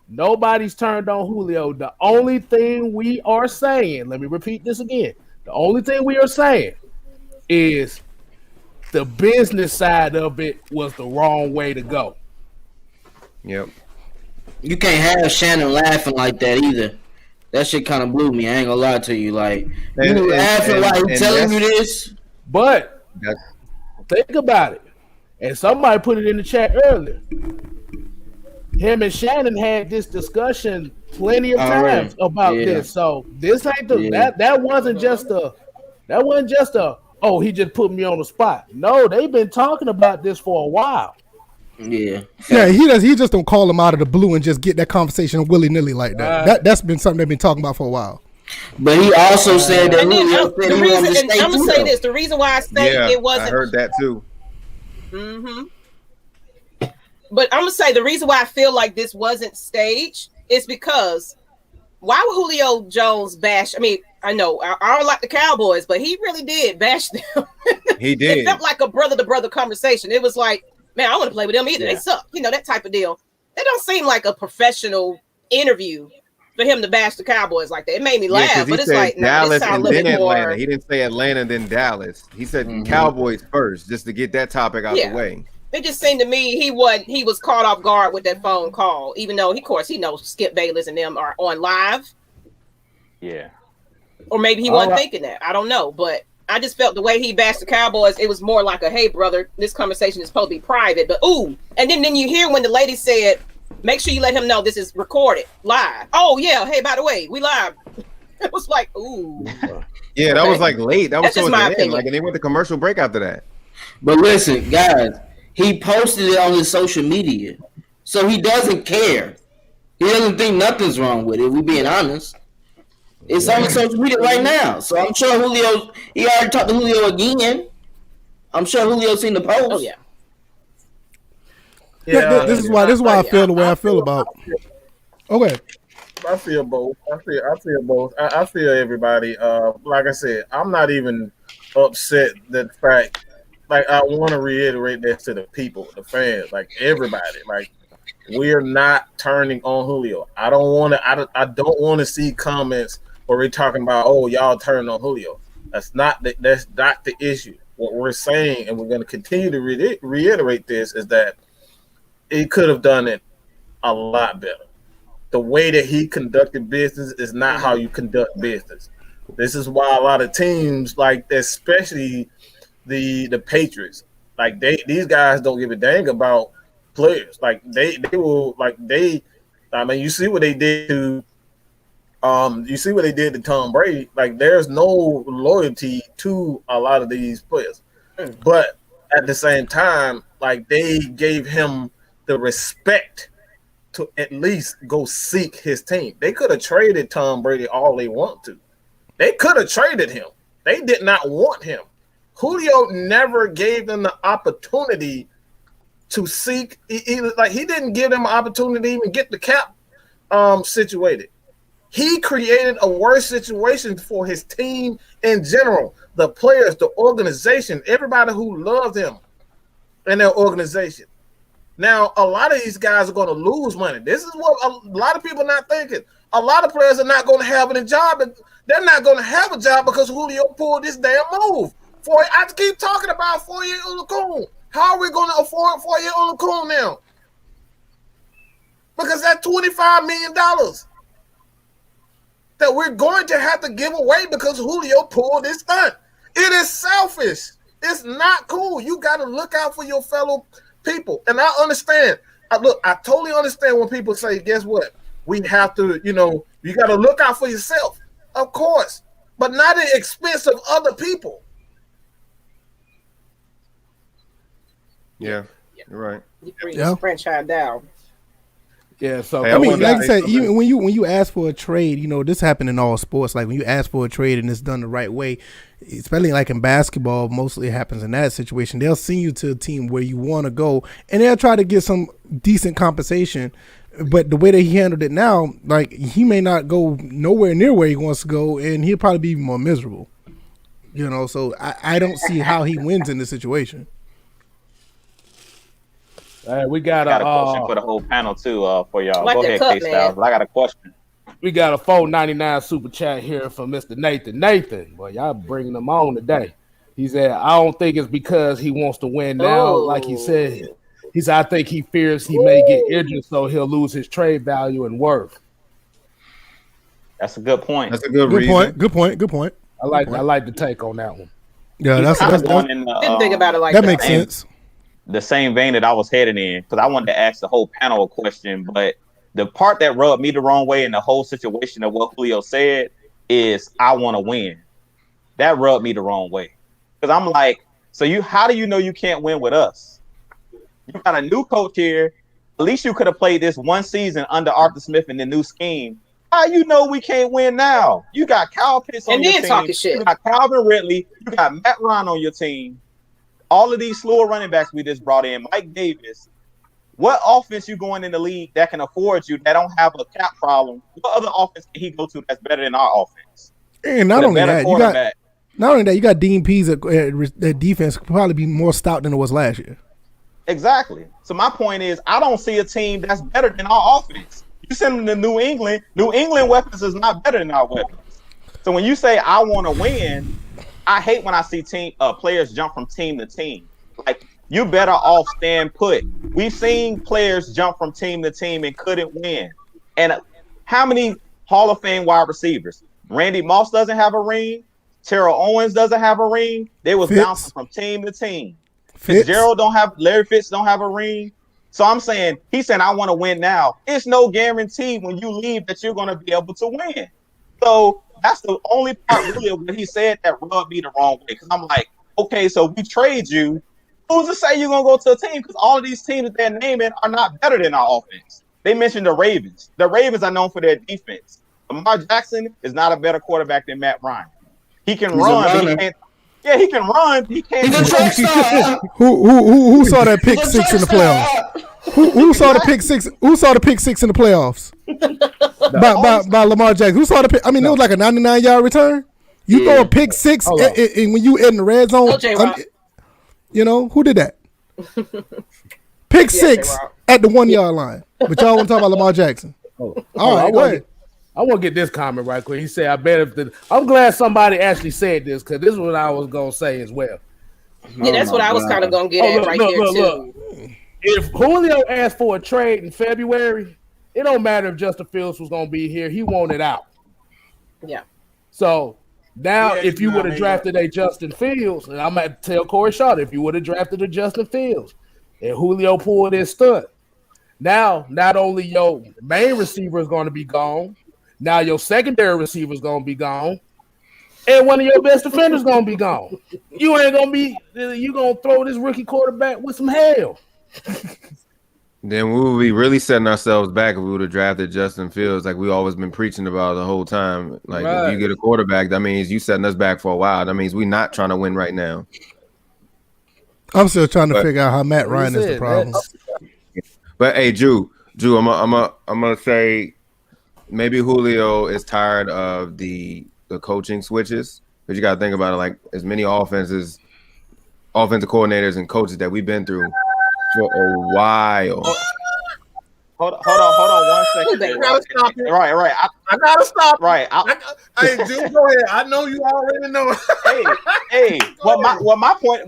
Nobody's turned on Julio. The only thing we are saying, let me repeat this again. The only thing we are saying is the business side of it was the wrong way to go. Yep. You can't have Shannon laughing like that either. That shit kind of blew me. I ain't gonna lie to you. Like you laughing like telling you this. But That's- think about it. And somebody put it in the chat earlier. Him and Shannon had this discussion plenty of times about this. So this ain't the that wasn't just a oh, he just put me on the spot. No, they've been talking about this for a while. Yeah. Yeah, he just don't call him out of the blue and just get that conversation willy nilly like that. That's been something they've been talking about for a while. But he also said that And then Julio said he wanted to stay I'm too, gonna say though. this: the reason why I say Yeah, it wasn't. I heard that too. But I'm gonna say the reason why I feel like this wasn't staged is because why would Julio Jones bash? I mean, I know I don't like the Cowboys, but he really did bash them. He It did. felt like a brother to brother conversation. It was like, man, I want to play with them either. Yeah. They suck, you know, that type of deal. That don't seem like a professional interview for him to bash the Cowboys like that. It made me laugh, 'cause he but it's said like, no, Dallas this sounds a and little then bit Atlanta. more. He didn't say Atlanta then Dallas. He said Cowboys first, just to get that topic out Yeah. the way. It just seemed to me he was caught off guard with that phone call, even though, of course, he knows Skip Bayless and them are on live. Yeah. Or maybe he wasn't thinking that. I don't know. But I just felt the way he bashed the Cowboys, it was more like a, hey, brother, this conversation is supposed to be private. But, ooh. And then you hear when the lady said, make sure you let him know this is recorded live. Oh, yeah. Hey, by the way, we live. It was like, ooh. Yeah, that was like late. That was That's just towards my the end. opinion. Like, and they went to commercial break after that. But listen, guys, he posted it on his social media, so he doesn't care. He doesn't think nothing's wrong with it. We being honest. It's on his social media right now, so I'm sure Julio. He already talked to Julio again. I'm sure Julio seen the post. Oh, yeah. This is why I feel the way I feel about. Okay. I feel both. I feel both. I feel everybody. Like I said, I'm not even upset that the fact. Like, I want to reiterate that to the people, the fans, like everybody. Like, we're not turning on Julio. I don't want to see comments where we're talking about, oh, y'all turning on Julio. That's not the issue. what we're saying, and we're going to continue to reiterate this, is that he could have done it a lot better. The way that he conducted business is not how you conduct business. This is why a lot of teams, like especially the Patriots, like these guys don't give a dang about players. Like they will, like I mean, you see what they did to Tom Brady. Like there's no loyalty to a lot of these players, but at the same time, like they gave him the respect to at least go seek his team. They could have traded Tom Brady all they want to. They could have traded him. They did not want him. Julio never gave them the opportunity to seek. He didn't give them an opportunity to even get the cap situated. He created a worse situation for his team in general. The players, the organization, everybody who loved him in their organization. Now, a lot of these guys are going to lose money. This is what a lot of people are not thinking. A lot of players are not going to have a job. They're not going to have a job because Julio pulled this damn move. I keep talking about 4-year Olakun. How are we going to afford 4-year Olakun now? Because that's $25 million that we're going to have to give away because Julio pulled this stunt. It is selfish. It's not cool. You got to look out for your fellow people. And I understand. I totally understand when people say, guess what? We have to, you got to look out for yourself. Of course. But not at the expense of other people. Yeah, you're right. You bring this franchise down. Yeah, so Hey, I mean, like I say said, something. even when you ask for a trade, this happened in all sports. Like when you ask for a trade and it's done the right way, especially like in basketball, mostly it happens in that situation. They'll send you to a team where you want to go, and they'll try to get some decent compensation. But the way that he handled it now, like he may not go nowhere near where he wants to go, and he'll probably be more miserable. So I don't see how he wins in this situation. We got a question for the whole panel too. For y'all, Like go the ahead, cup, Kstylz. But I got a question. we got a $4.99 super chat here from Mr. Nathan. Boy, y'all bringing him on today. He said, I don't think it's because he wants to win now, like he said. He said, I think he fears he may get injured, so he'll lose his trade value and worth. That's a good point. That's a good Point. reason. Good point. I like the take on that one. Yeah, He's that's kind of going in Didn't think about it like that that. makes sense. the same vein that I was heading in, because I wanted to ask the whole panel a question, but the part that rubbed me the wrong way in the whole situation of what Julio said is I want to win. That rubbed me the wrong way. Because I'm like, so how do you know you can't win with us? You got a new coach here. At least you could have played this one season under Arthur Smith in the new scheme. How you know we can't win now? You got Kyle Pitts on your team. Talking shit. You got Calvin Ridley. You got Matt Ryan on your team. All of these slower running backs we just brought in, Mike Davis. What offense you going in the league that can afford you, that don't have a cap problem? What other offense can he go to that's better than our offense? And not only that, you got Dean Pease at defense could probably be more stout than it was last year. Exactly. So my point is, I don't see a team that's better than our offense. You send them to New England. New England weapons is not better than our weapons. So when you say I want to win, I hate when I see players jump from team to team. Like, you better off stand put. We've seen players jump from team to team and couldn't win. And how many Hall of Fame wide receivers? Randy Moss doesn't have a ring. Terrell Owens doesn't have a ring. They was bouncing from team to team. Larry Fitz don't have a ring. So I'm saying, he's saying, I want to win now. It's no guarantee when you leave that you're going to be able to win. So that's the only part really of what he said that rubbed me the wrong way. Because I'm like, okay, so we trade you. Who's to say you're going to go to a team? Because all of these teams that they're naming are not better than our offense. They mentioned the Ravens. The Ravens are known for their defense. Lamar Jackson is not a better quarterback than Matt Ryan. He can run, but he can't. Yeah, he can run. He can't. Who saw that pick six in the playoffs? Who saw the pick six? Who saw the pick six in the playoffs? by Lamar Jackson. Who saw the pick? I mean, it was like a 99-yard return. You throw a pick six, and when you in the red zone, who did that? Pick six at the 1 yard line. But y'all want to talk about Lamar Jackson? All right, go ahead. I want to get this comment right quick. He said, I'm glad somebody actually said this, because this is what I was going to say as well. Yeah, that's what I was kind of gonna get at right there too. If Julio asked for a trade in February, it don't matter if Justin Fields was gonna be here. He wanted out. Yeah. So now, Yeah, if you would have I drafted a Justin Fields, and I'm going to tell Corey Shaw, if you would have drafted a Justin Fields and Julio pulled his stunt, now not only your main receiver is going to be gone, now your secondary receiver is going to be gone, and one of your best defenders is going to be gone. You ain't going to be, you going to throw this rookie quarterback with some hell. Then we would be really setting ourselves back if we would have drafted Justin Fields, like we always been preaching about the whole time. Like if you get a quarterback, that means you setting us back for a while. That means we're not trying to win right now. I'm still trying to figure out how Matt Ryan is the problem. But hey, Drew, I'm gonna say maybe Julio is tired of the coaching switches, because you got to think about it. Like as many offensive coordinators and coaches that we've been through for a while. Hold on 1 second. I gotta stop it. Right. I gotta stop. Right. Hey, dude, go ahead. I know you already know. Hey.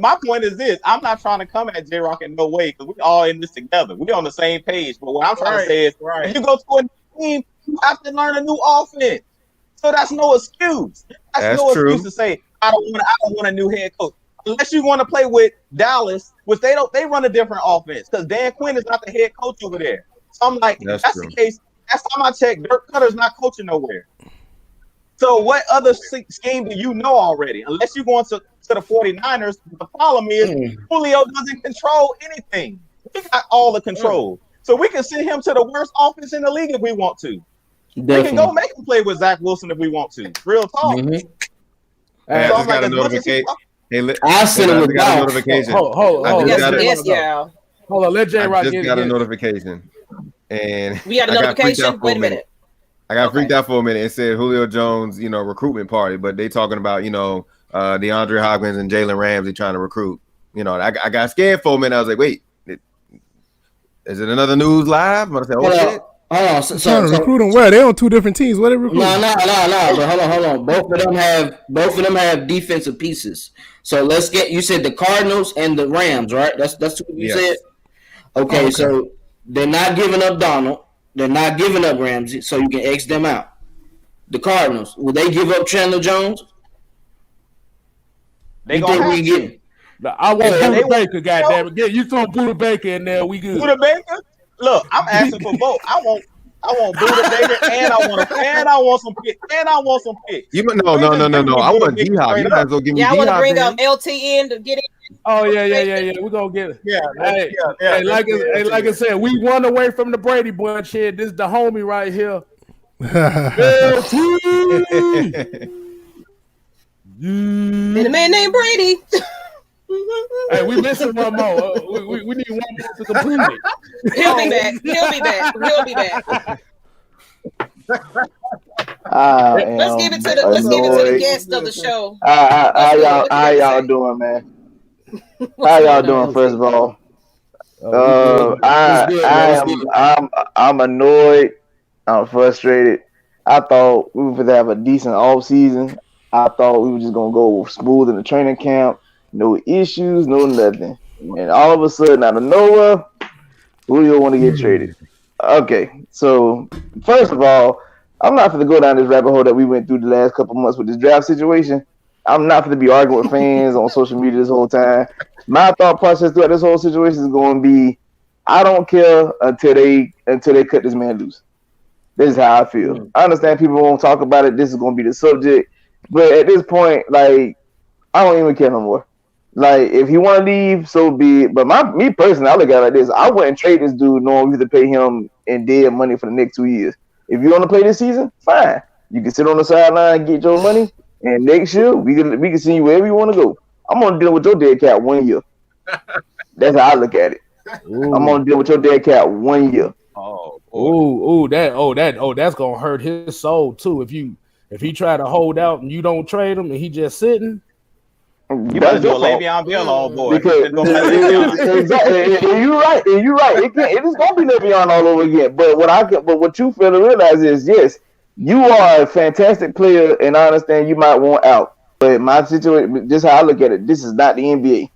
My point is this. I'm not trying to come at J Rock in no way, because we all in this together. We on the same page. But what I'm trying to say is, if you go to a new team, you have to learn a new offense. So that's no excuse. That's no true. Excuse to say I don't want a new head coach. Unless you want to play with Dallas, which they run a different offense, because Dan Quinn is not the head coach over there. So I'm like, if that's the case, last time I checked, Dirk Cutter's not coaching nowhere. So what other scheme do you know already? Unless you're going to the 49ers, the problem is Julio doesn't control anything. We got all the control. So we can send him to the worst offense in the league if we want to. Definitely. We can go make him play with Zach Wilson if we want to. Real talk. Hey, I just got a notification. I sent him a notification. Hold on. Yeah. Hold on. Let J Rock get it. I just got a notification. And we got a notification. Wait a minute. I got freaked out for a minute. It said Julio Jones, recruitment party, but they talking about, DeAndre Hopkins and Jalen Ramsey trying to recruit. I got scared for a minute. I was like, wait, is it another news live? I said, shit. So trying to recruit them where? They're on two different teams. What they recruit? No. But hold on. Both of them have defensive pieces. So let's get. You said the Cardinals and the Rams, right? That's what you said. Okay, so they're not giving up Donald. They're not giving up Ramsey, so you can X them out. The Cardinals, will they give up Chandler Jones? They gonna have to. I want Buda Baker, goddammit. Get you throw Buda Baker in there, we good. Buda Baker? Look, I'm asking for both. I want Buda Baker, and I want some picks. No. I want D-Hop. You might as well give me D-Hop. I want to bring up LTN to get in. Oh yeah. We're gonna get it. Hey, like I said, we won away from the Brady bunch here. This is the homie right here. LT. And a man named Brady. Hey, we missing one more. We need one more to complete it. He'll be back. Let's give it to the guest of the show. How y'all doing, man? How y'all doing? First of all, I'm annoyed. I'm frustrated. I thought we would have a decent off season. I thought we were just gonna go smooth in the training camp. No issues, no nothing. And all of a sudden, out of nowhere, Julio want to get traded. Okay, so first of all, I'm not going to go down this rabbit hole that we went through the last couple months with this draft situation. I'm not going to be arguing with fans on social media this whole time. My thought process throughout this whole situation is going to be, I don't care until they cut this man loose. This is how I feel. I understand people won't talk about it. This is going to be the subject. But at this point, I don't even care no more. If he want to leave, so be it. But me personally, I look at it like this. I wouldn't trade this dude knowing we have to pay him in dead money for the next 2 years. If you want to play this season, fine. You can sit on the sideline and get your money. And next year, we can send you wherever you want to go. I'm going to deal with your dead cat 1 year. That's how I look at it. Ooh. I'm going to deal with your dead cat 1 year. That's going to hurt his soul, too. If he try to hold out and you don't trade him and he just sitting. You better do a Le'Veon Bell, old boy. Exactly. And you're right. It is going to be Le'Veon all over again. But what you fail to realize is, yes, you are a fantastic player, and I understand you might want out. But my situation, just how I look at it, this is not the NBA.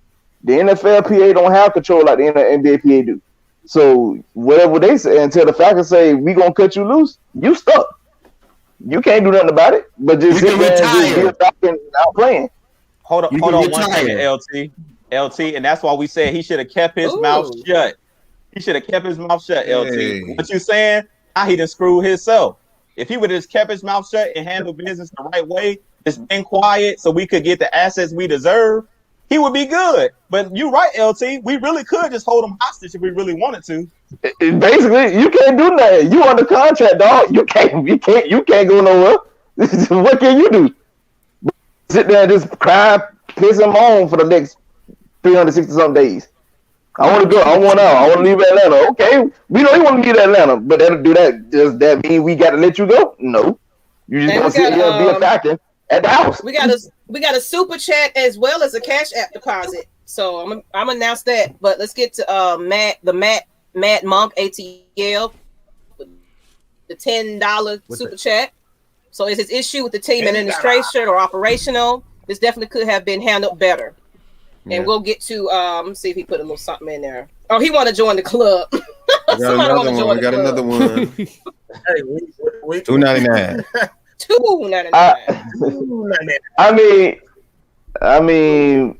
The NFLPA don't have control like the NBAPA do. So whatever they say, until the Falcons say we gonna cut you loose, you stuck. You can't do nothing about it. But just sit there and just be back and out playing. Hold on 1 second, LT, and that's why we said he should have kept his mouth shut. He should have kept his mouth shut, LT. Hey. What you saying? Now he done screwed himself. If he would have just kept his mouth shut and handled business the right way, just been quiet so we could get the assets we deserve, he would be good. But you're right, LT. We really could just hold him hostage if we really wanted to. Basically, you can't do nothing. You under contract, dog. You can't go nowhere. What can you do? Sit there and just cry, piss him on for the next 360-something days. I want to go. I want out. I want to leave Atlanta. Okay, we know you want to leave Atlanta, but that'll do that. Does that mean we got to let you go? No. You just gonna sit here and be a factor at the house. We got a super chat as well as a Cash App deposit. So I'm gonna announce that. But let's get to Matt Monk ATL, the $10 super chat. So is his issue with the team administration or operational? This definitely could have been handled better. And we'll get to see if he put a little something in there. Oh, he want to join the club. We got another one. Hey, $2.99. $2.99. I mean,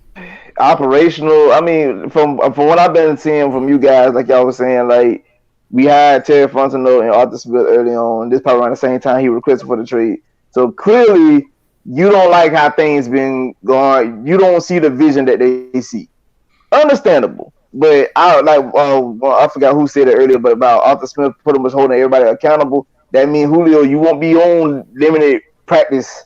operational. I mean, from what I've been seeing from you guys, like y'all was saying, like we had Terry Fontenot and Arthur Smith early on. This probably around the same time he requested for the trade. So clearly, you don't like how things been going. You don't see the vision that they see. Understandable, but I forgot who said it earlier, but about Arthur Smith pretty much holding everybody accountable. That means Julio, you won't be on limited practice,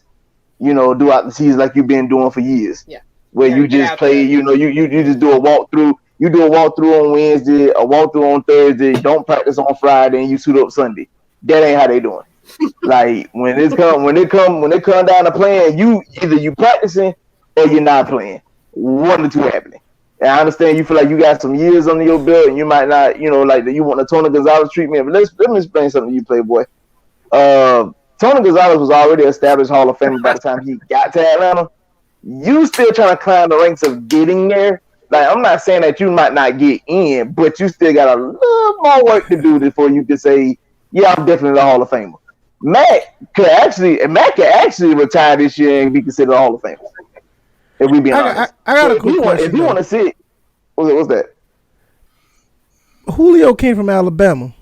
throughout the season like you've been doing for years. Yeah. Where you just play, you just do a walkthrough. You do a walkthrough on Wednesday, a walkthrough on Thursday. Don't practice on Friday, and you suit up Sunday. That ain't how they doing. Like when it come down to playing, you either practicing or you're not playing. One or two happening. And I understand you feel like you got some years under your belt and you might not, like you want the Tony Gonzalez treatment. But let me explain something to you, Playboy. Tony Gonzalez was already established Hall of Famer by the time he got to Atlanta. You still trying to climb the ranks of getting there. Like I'm not saying that you might not get in, but you still got a little more work to do before you can say, yeah, I'm definitely the Hall of Famer. Matt can actually retire this year and be considered a Hall of Famer. If we be honest. I got a quick question. If you want to sit, what's that? Julio came from Alabama.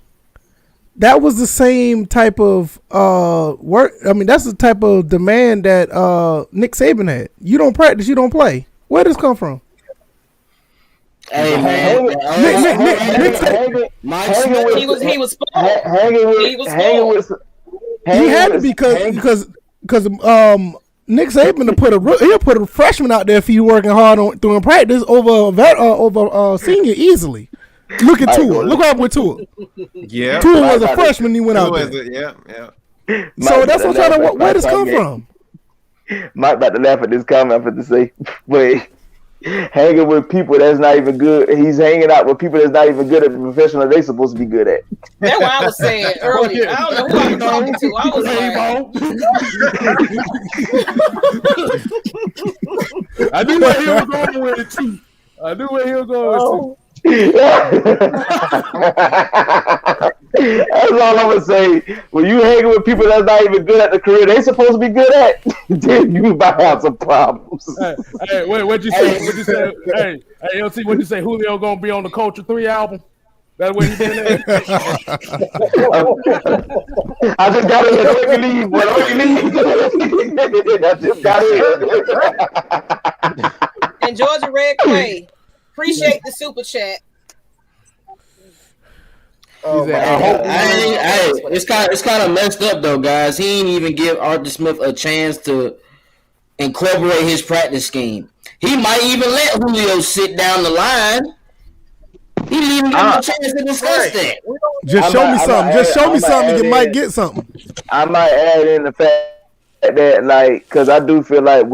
That was the same type of work. I mean, that's the type of demand that Nick Saban had. You don't practice, you don't play. Where does this come from? Hey man, he was he had to because Nick Saban he'll put a freshman out there if he's working hard on doing practice over senior easily. Look at Tua. Look what happened with Tua. Yeah, Tua was a freshman. He went out there. Yeah. So that's what I'm trying to. Where does this come from? Mike about to laugh at this comment I'm about to say, but hanging with people that's not even good. He's hanging out with people that's not even good at the professional they're supposed to be good at. That's what I was saying earlier. I don't know who I was talking to. I was like, I knew where he was going with it too. That's all I'm gonna say. When you hanging with people that's not even good at the career they supposed to be good at, then you might have some problems. Hey, what'd you say? Hey, LT, what'd you say? Julio gonna be on the Culture 3 album? That's what he been at. I just got it. Don't you leave, boy. Don't you leave. I just got it. And Georgia Red Clay, appreciate the super chat. It's kind of messed up though, guys. He didn't even give Arthur Smith a chance to incorporate his practice scheme. He might even let Julio sit down the line. He didn't even give him a chance to discuss that. Just show me something. Just show me something. You might get something. I might add in the fact that, because I do feel like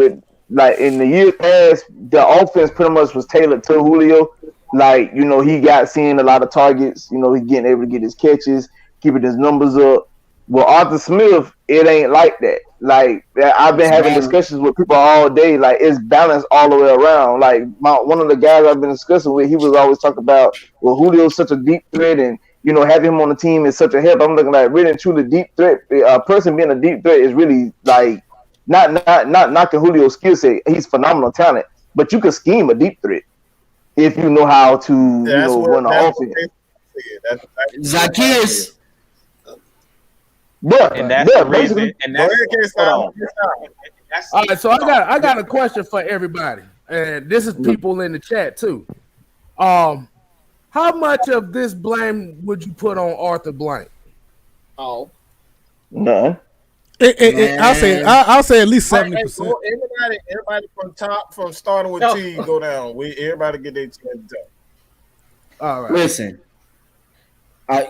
in the years past, the offense pretty much was tailored to Julio. He got seeing a lot of targets. He getting able to get his catches, keeping his numbers up. Well, Arthur Smith, it ain't like that. Like I've been having discussions with people all day. Like it's balanced all the way around. Like one of the guys I've been discussing with, he was always talking about, well, Julio's such a deep threat, and having him on the team is such a help. I'm looking like really and truly deep threat. A person being a deep threat is really like not knocking Julio's skill set. He's phenomenal talent, but you can scheme a deep threat if you know how to run an offense. Zacchaeus. Yeah, and that's the reason. And that's all right. So I got a question for everybody, and this is people in the chat too. How much of this blame would you put on Arthur Blank? Oh, none. I'll say at least 70%. Everybody from starting with T, go down. Everybody get their 10. All right. Listen,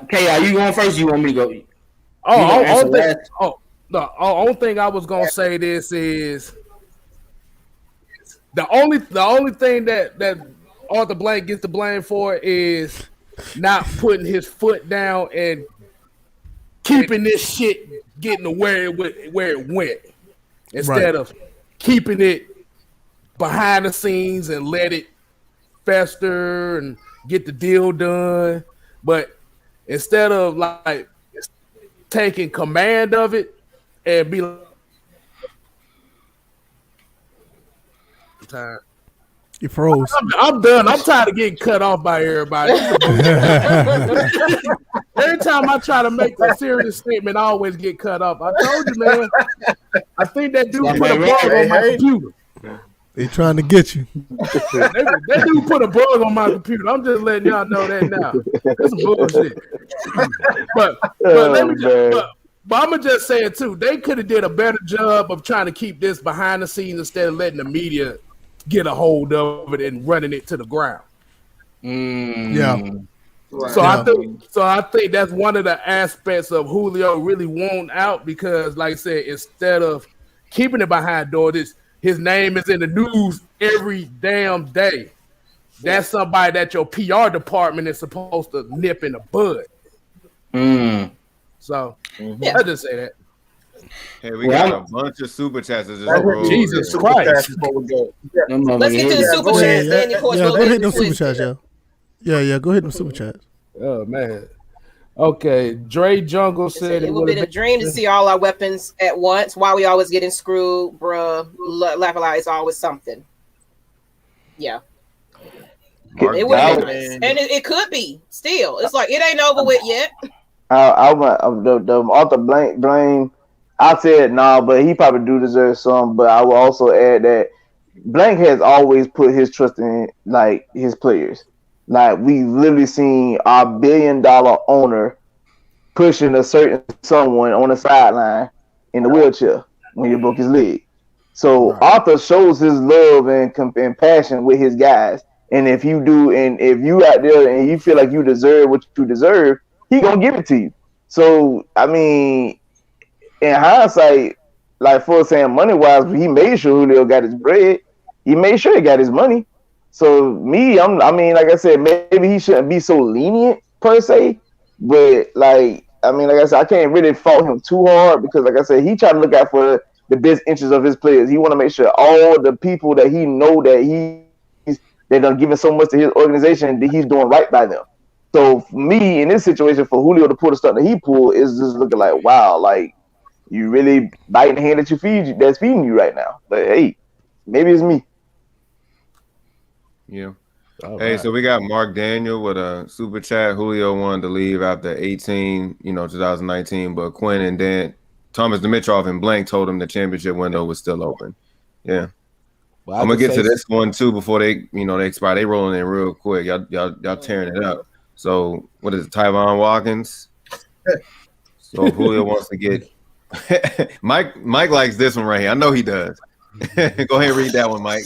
Kay, are you going first? Or you want me to go? The only thing I was gonna say this is the only thing that Arthur Blank gets the blame for is not putting his foot down and keeping this shit getting to where it went instead of keeping it behind the scenes and let it fester and get the deal done. But instead of like taking command of it and be like, you froze. I'm done. I'm tired of getting cut off by everybody. Every time I try to make a serious statement, I always get cut off. I told you, man. I think that dude put a bug on my computer. They trying to get you. That dude put a bug on my computer. I'm just letting y'all know that now. That's some bullshit. But I'm gonna just say it too. They could have did a better job of trying to keep this behind the scenes instead of letting the media get a hold of it and running it to the ground. Yeah. So I think that's one of the aspects of Julio really wanting out because, like I said, instead of keeping it behind doors, his name is in the news every damn day. That's somebody that your PR department is supposed to nip in the bud. So I just say that. Hey, we got a bunch of super chats. Jesus Christ! Let's get to the super chats. Then, of course, go hit them super chats, y'all. Yeah, go hit them super chats. Oh man. Okay, Dre Jungle said it would be a dream to see all our weapons at once. Why we always getting screwed, bruh? Level out is always something. Yeah. It would be nice. And it could be still. It's like it ain't over with yet. The Arthur Blank blame. I said no, but he probably do deserve some. But I will also add that Blank has always put his trust in like his players. Like we literally seen our $1 billion owner pushing a certain someone on the sideline in the wheelchair when he broke his leg. So Arthur shows his love and passion with his guys. And if you do, and if you out there and you feel like you deserve what you deserve, he gonna give it to you. So I mean, in hindsight, like for saying money wise, he made sure Julio got his bread. He made sure he got his money. So like I said, maybe he shouldn't be so lenient per se, but like I said, I can't really fault him too hard because like I said, he tried to look out for the best interests of his players. He want to make sure all the people that he know that that are giving so much to his organization that he's doing right by them. So for me, in this situation, for Julio to pull the stuff that he pulled is just looking like, wow, like you really biting the hand that that's feeding you right now. But hey, maybe it's me. Yeah. Hey, so we got Mark Daniel with a super chat. Julio wanted to leave after 2019, but Quinn and Dan, Thomas Dimitrov and Blank told him the championship window was still open. Yeah. Well, I'm gonna get to this one too before they expire. They rolling in real quick. Y'all tearing it up. So what is it, Tyvon Watkins? So Julio wants to get Mike likes this one right here. I know he does. Go ahead and read that one, Mike.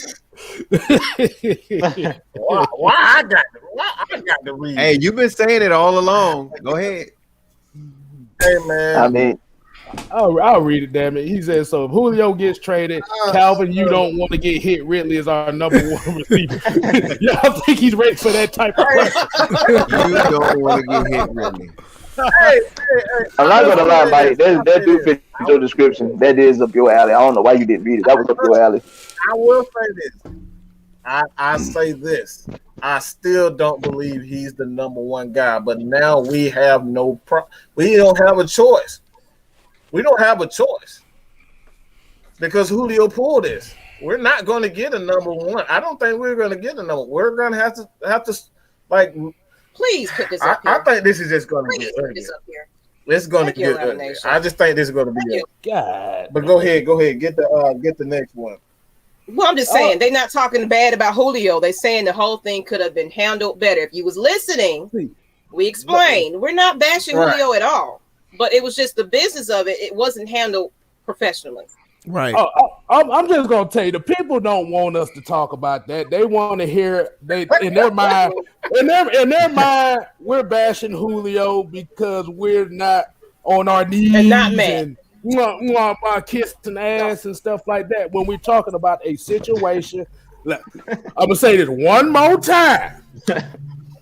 Why I got to read? Hey, you've been saying it all along. Go ahead. Hey man. I mean, I'll read it, damn it. He says, so if Julio gets traded, Calvin, you don't want to get hit. Ridley is our number one receiver. Y'all think he's ready for that type of play? You don't want to get hit, Ridley. Hey, I'm not gonna lie, Mike. That do fit your description. That is up your alley. I don't know why you didn't read it. That was up your alley. I will say this. I say this. I still don't believe he's the number one guy, but now we have we don't have a choice. We don't have a choice because Julio pulled this. We're not going to get a number one. I don't think we're going to get a number. We're going to have to like. Please put this up here. I think this is just going to be Put this up here. It's going to get ugly. I just think this is going to be God. But go ahead. Get the next one. Well, I'm just saying they're not talking bad about Julio. They're saying the whole thing could have been handled better. If you was listening, we explained. We're not bashing Julio at all, but it was just the business of it. It wasn't handled professionally. Right. I'm just gonna tell you, the people don't want us to talk about that. They want to hear in their mind, we're bashing Julio because we're not on our knees and not mad. By kissing ass and stuff like that. When we're talking about a situation, I'm gonna say this one more time.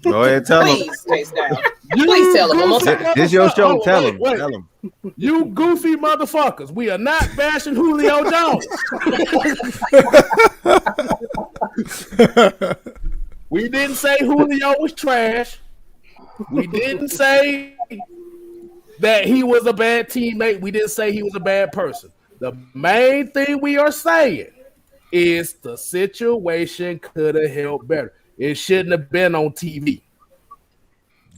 Go ahead, tell him. Please tell him one more time. This your show. Tell him. Tell him. You goofy motherfuckers. We are not bashing Julio Jones. We didn't say Julio was trash. We didn't say that he was a bad teammate. We didn't say he was a bad person. The main thing we are saying is the situation could have held better. It shouldn't have been on TV.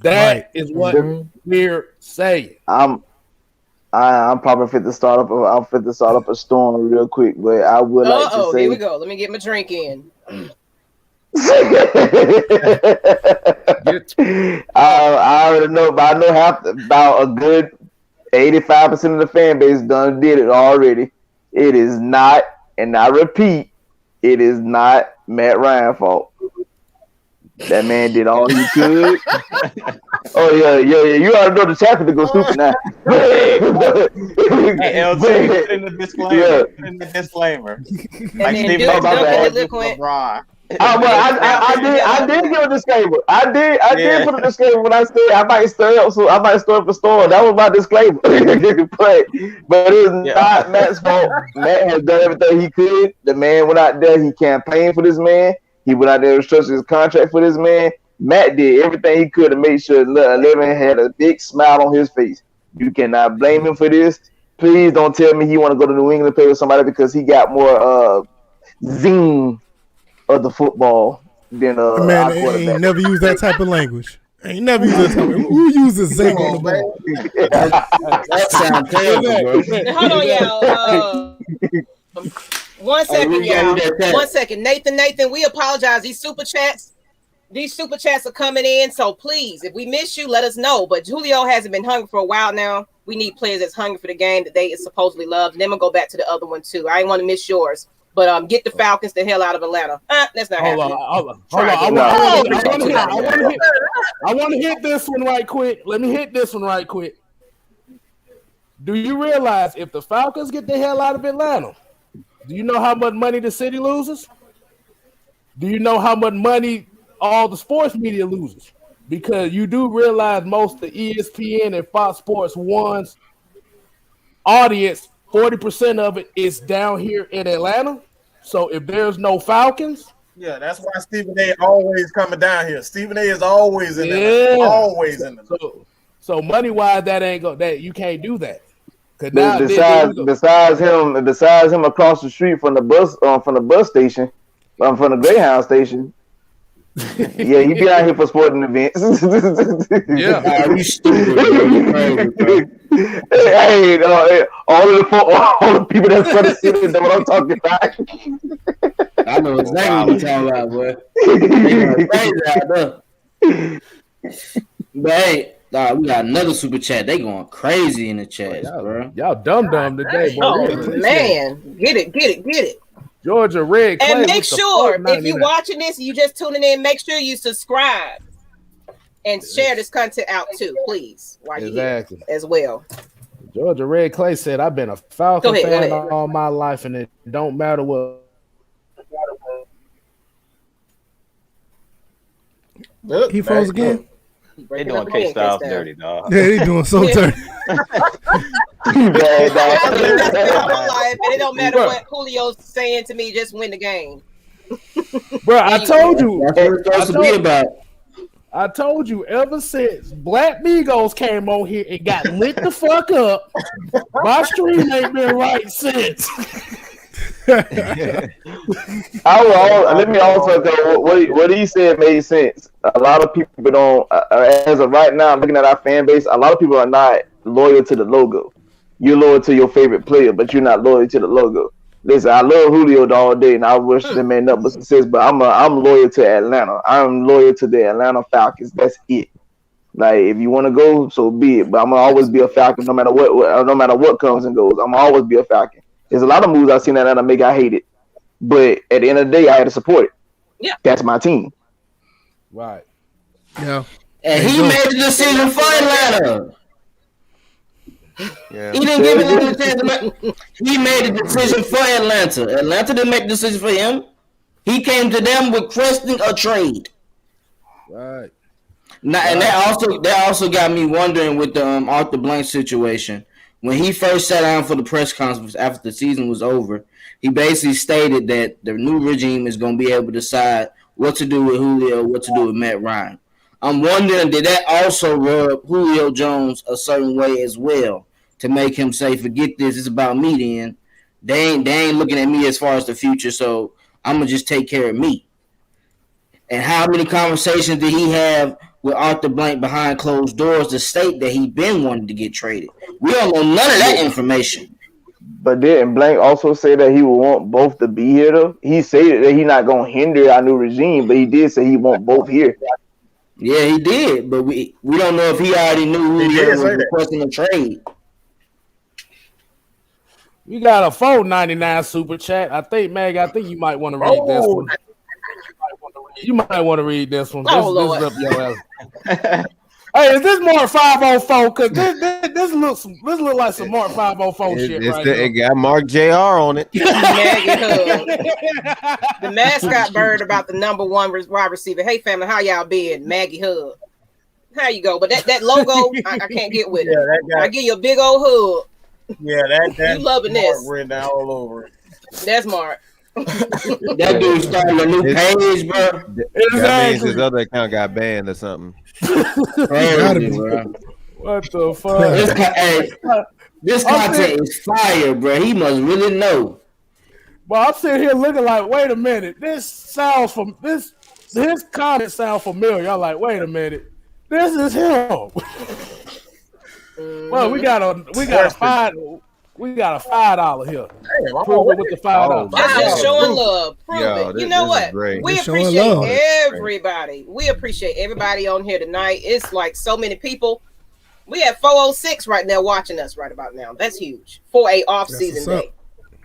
That is what we're saying. I'm probably fit to start up. I'll fit to start up a storm real quick, but I would like to say. Here we go. Let me get my drink in. I already know, but I know about a good 85% of the fan base done did it already. It is not, and I repeat, it is not Matt Ryan's fault. That man did all he could. Oh yeah. You already know the chapter to go stupid now. Hey, LG, put in the disclaimer. Yeah. Put in the disclaimer. Like Steve LeBron. I did give a disclaimer. I did put a disclaimer when I said I might stir up a storm. That was my disclaimer. but it's not Matt's fault. Matt has done everything he could. The man went out there. He campaigned for this man. He went out there and structured his contract for this man. Matt did everything he could to make sure 11 had a big smile on his face. You cannot blame him for this. Please don't tell me he want to go to New England and play with somebody because he got more zing of the football than man, ain't never used that type of language. Ain't never used that type of language. Who uses zing on the ball? That sounds terrible, bro. Hold on, y'all. 1 second, y'all. 1 second. Nathan, we apologize. These super chats are coming in. So please, if we miss you, let us know. But Julio hasn't been hungry for a while now. We need players that's hungry for the game that they supposedly love. And then we'll go back to the other one too. I ain't want to miss yours. But get the Falcons the hell out of Atlanta. That's not happening. Hold on. I want to hit this one right quick. Let me hit this one right quick. Do you realize if the Falcons get the hell out of Atlanta, do you know how much money the city loses? Do you know how much money all the sports media loses? Because you do realize most of the ESPN and Fox Sports 1's audience, 40% of it is down here in Atlanta. So if there's no Falcons, yeah, that's why Stephen A. always coming down here. Stephen A. is always in there. Always in there. So money wise, that you can't do that. Besides him across the street from the bus station, from the Greyhound station. Yeah, he be out here for sporting events. Yeah, you stupid. Hey, all the people that's for the city know what I'm talking about. I know exactly what you're talking about, boy. But hey, we got another super chat. They going crazy in the chat, bro. Y'all dumb today, boy. Oh man, get it. Georgia Red Clay, and make sure if you're watching this, you just tuning in. Make sure you subscribe and share this content out too, please. While you're here as well. Georgia Red Clay said, "I've been a Falcon fan all my life, and it don't matter what." He froze again. They doing Kstylz dirty, dog. Yeah, they doing so dirty. Bad, dog. And it don't matter what Julio's saying to me, just win the game. Bro, I told you. That's what it's supposed to be about. I told you ever since Black Migos came on here and got lit the fuck up, my stream ain't been right since. Let me also go. What he said made sense. A lot of people don't, as of right now, looking at our fan base, a lot of people are not loyal to the logo. You're loyal to your favorite player, but you're not loyal to the logo. Listen, I love Julio all day, and I wish them man nothing but success. But I'm loyal to Atlanta. I'm loyal to the Atlanta Falcons. That's it. Like, if you want to go, so be it. But I'm gonna always be a Falcon, no matter what comes and goes. I'm gonna always be a Falcon. There's a lot of moves I've seen Atlanta make I hate it, but at the end of the day, I had to support it. Yeah, that's my team. Right. Yeah. And he made the decision for Atlanta. Yeah. He didn't give him the chance to make. He made a decision for Atlanta. Atlanta didn't make the decision for him. He came to them requesting a trade. Right. Now, and that also got me wondering with the Arthur Blank situation. When he first sat down for the press conference after the season was over, he basically stated that the new regime is going to be able to decide what to do with Julio, what to do with Matt Ryan. I'm wondering, did that also rub Julio Jones a certain way as well to make him say, forget this, it's about me then. They ain't looking at me as far as the future, so I'm going to just take care of me. And how many conversations did he have with Arthur Blank behind closed doors to state that he been wanting to get traded? We don't know none of that information. But didn't Blank also say that he would want both to be here, though? He said that he's not going to hinder our new regime, but he did say he want both here. Yeah, he did, but we don't know if he already knew who he was requesting a trade. We got a $4.99 super chat. I think you might want to read this one. You might want to read this one. This is up your ass. Hey, is this Mark 504? Because this looks like some Mark 504 shit right here. It got Mark JR on it. The mascot bird about the number one wide receiver. Hey, family, how y'all been? Maggie Hug. How you go? But that logo, I can't get with it. I give you a big old hug. Yeah, that's you loving this. Written down all over it. That's Mark. That dude started a new page, bro. That means his other account got banned or something. Crazy, bro. What the fuck? This content is fire, bro. He must really know. Well, I'm sitting here looking like, wait a minute. His comment sounds familiar. I'm like, wait a minute. This is him. Well, we got a $5 here. Prove it with the $5. Just showing love. Prove it. You know what? We appreciate everybody. We appreciate everybody on here tonight. It's like so many people. We have 406 right now watching us right about now. That's huge for a off-season day.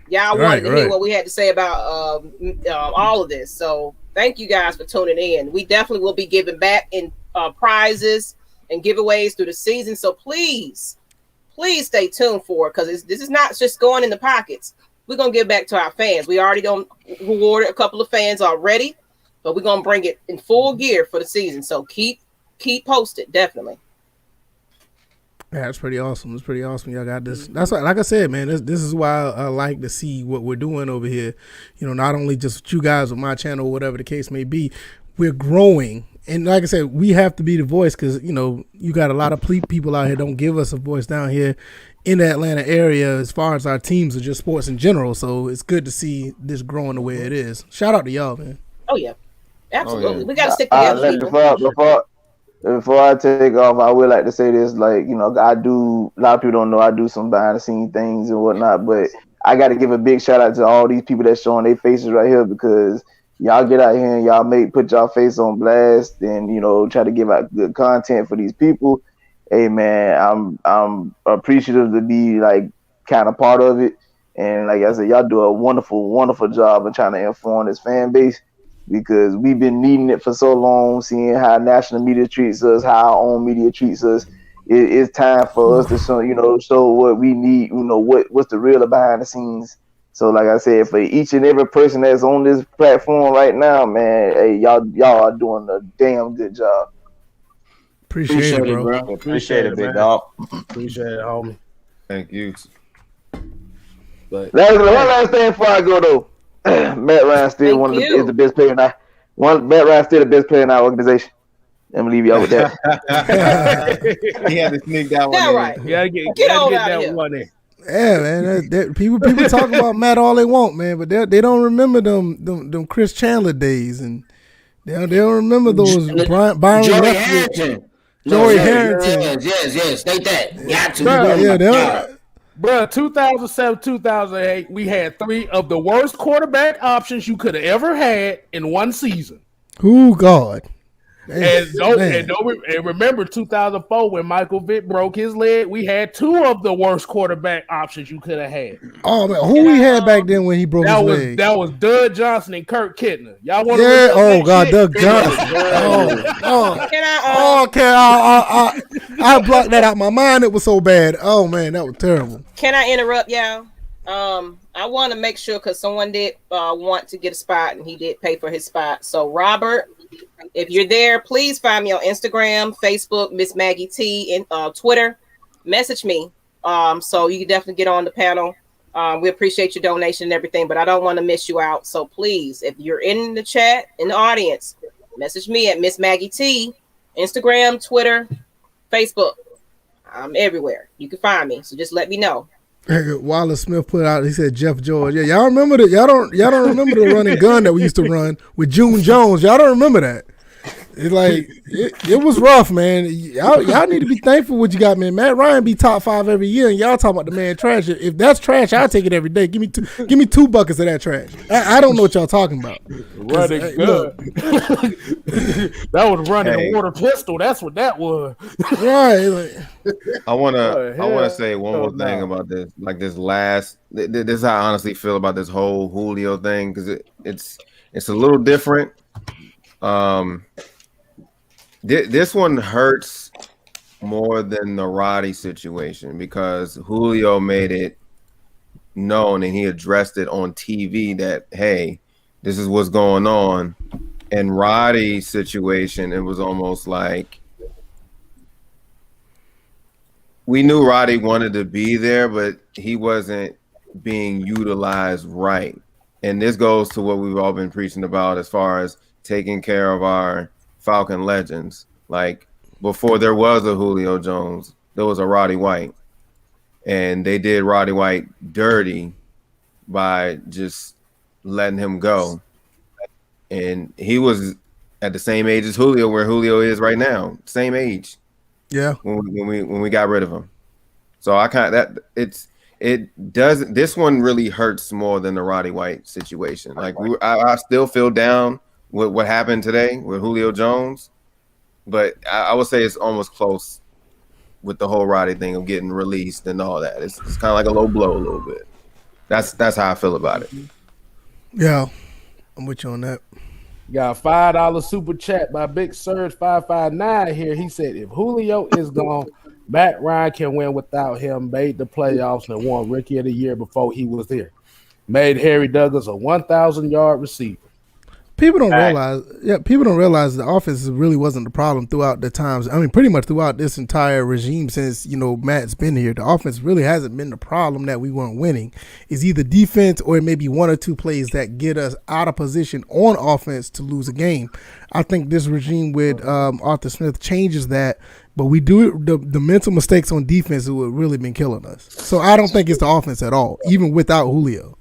Y'all wanted to hear what we had to say about all of this. So thank you guys for tuning in. We definitely will be giving back in prizes and giveaways through the season. So please stay tuned for it, because this is not just going in the pockets. We're going to give back to our fans. We already rewarded a couple of fans already, but we're going to bring it in full gear for the season. So keep posted, definitely. Yeah, it's pretty awesome. It's pretty awesome. Y'all got this. That's why, like I said, man, this is why I like to see what we're doing over here. You know, not only just you guys with my channel, whatever the case may be, we're growing. And like I said, we have to be the voice, because, you know, you got a lot of people out here don't give us a voice down here in the Atlanta area as far as our teams or just sports in general. So it's good to see this growing the way it is. Shout out to y'all, man. Oh, yeah. Absolutely. Oh, yeah. We got to stick together. Before I take off, I would like to say this. Like, you know, a lot of people don't know I do some behind the scenes things and whatnot, but I got to give a big shout out to all these people that's showing their faces right here, because y'all get out here and y'all put y'all face on blast and, you know, try to give out good content for these people. Hey, man, I'm appreciative to be like kind of part of it. And like I said, y'all do a wonderful, wonderful job of trying to inform this fan base, because we've been needing it for so long, seeing how national media treats us, how our own media treats us. It's time for us to show what we need, you know, what's the real behind the scenes. So like I said, for each and every person that's on this platform right now, man, hey, y'all are doing a damn good job. Appreciate it, bro. Appreciate it, big man. dog. Appreciate it, homie. Thank you. But One last thing before I go though. Matt Ryan still is the best player in our Matt Ryan still the best player in our organization. I'm gonna leave y'all with that. He had to sneak that one. That in. right. you gotta get on out of that here. one in. Yeah, man. People talk about Matt all they want, man, but they don't remember them Chris Chandler days, and they don't remember those Byron Joey Leftwich. Harrington. Joey Harrington. Yes. State that. Got to. Bro, 2007, 2008, we had 3 of the worst quarterback options you could have ever had in one season. Oh God. And remember 2004 when Michael Vick broke his leg, we had 2 of the worst quarterback options you could have had. Oh man, who we had back then when he broke his leg? That was Doug Johnson and Kirk Kittner. Y'all want to? Yeah. Oh God, Doug Johnson. I blocked that out my mind. It was so bad. Oh man, that was terrible. Can I interrupt y'all? I want to make sure because someone did want to get a spot and he did pay for his spot. So Robert, if you're there, please find me on Instagram, Facebook, Miss Maggie T, and Twitter. Message me. So you can definitely get on the panel. We appreciate your donation and everything, but I don't want to miss you out. So please, if you're in the chat, in the audience, message me at Miss Maggie T, Instagram, Twitter, Facebook. I'm everywhere. You can find me. So just let me know. Wallace Smith put out. He said Jeff George. Yeah, y'all remember that? Y'all don't remember the running gun that we used to run with June Jones? Y'all don't remember that? It's like it was rough, man. Y'all need to be thankful what you got, man. Matt Ryan be top 5 every year, and y'all talking about the man trash. If that's trash, I'll take it every day. Give me 2 buckets of that trash. I don't know what y'all talking about. Running gun. That was running a water pistol. That's what that was. Right. I wanna say one more thing about this. Like this is how I honestly feel about this whole Julio thing because it's a little different. This one hurts more than the Roddy situation because Julio made it known and he addressed it on TV that, hey, this is what's going on. And Roddy's situation, it was almost like we knew Roddy wanted to be there, but he wasn't being utilized right. And this goes to what we've all been preaching about as far as taking care of our Falcon legends. Like before there was a Julio Jones, there was a Roddy White. And they did Roddy White dirty by just letting him go. And he was at the same age as Julio, where Julio is right now. Same age. Yeah. When we got rid of him. So this one really hurts more than the Roddy White situation. Like I still feel down with what happened today with Julio Jones, but I would say it's almost close with the whole Roddy thing of getting released and all that. It's kind of like a low blow a little bit. That's how I feel about it. Yeah, I'm with you on that. Got a $5 super chat by Big Surge 559 here. He said, if Julio is gone, Matt Ryan can win without him. Made the playoffs and won Rookie of the Year before he was there. Made Harry Douglas a 1,000-yard receiver. People don't realize the offense really wasn't the problem throughout the times. I mean, pretty much throughout this entire regime since, Matt's been here. The offense really hasn't been the problem that we weren't winning. It's either defense or it may be 1 or 2 plays that get us out of position on offense to lose a game. I think this regime with Arthur Smith changes that, but we do the mental mistakes on defense who have really been killing us. So I don't think it's the offense at all, even without Julio.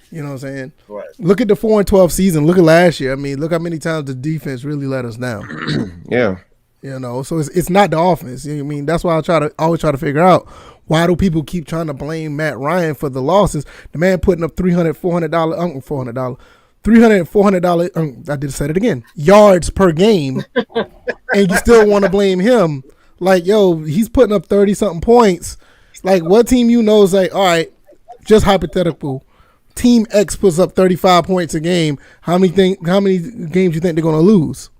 You know what I'm saying? Right. Look at the 4-12 season. Look at last year. I mean, look how many times the defense really let us down. Yeah. So it's not the offense. You know what I mean? That's why I always try to figure out why do people keep trying to blame Matt Ryan for the losses? The man putting up $300, $400. I did say it again. Yards per game, and you still want to blame him? Like, yo, he's putting up 30-something points. Like, what team is like, all right, just hypothetical. Team X puts up 35 points a game. How many games you think they're going to lose?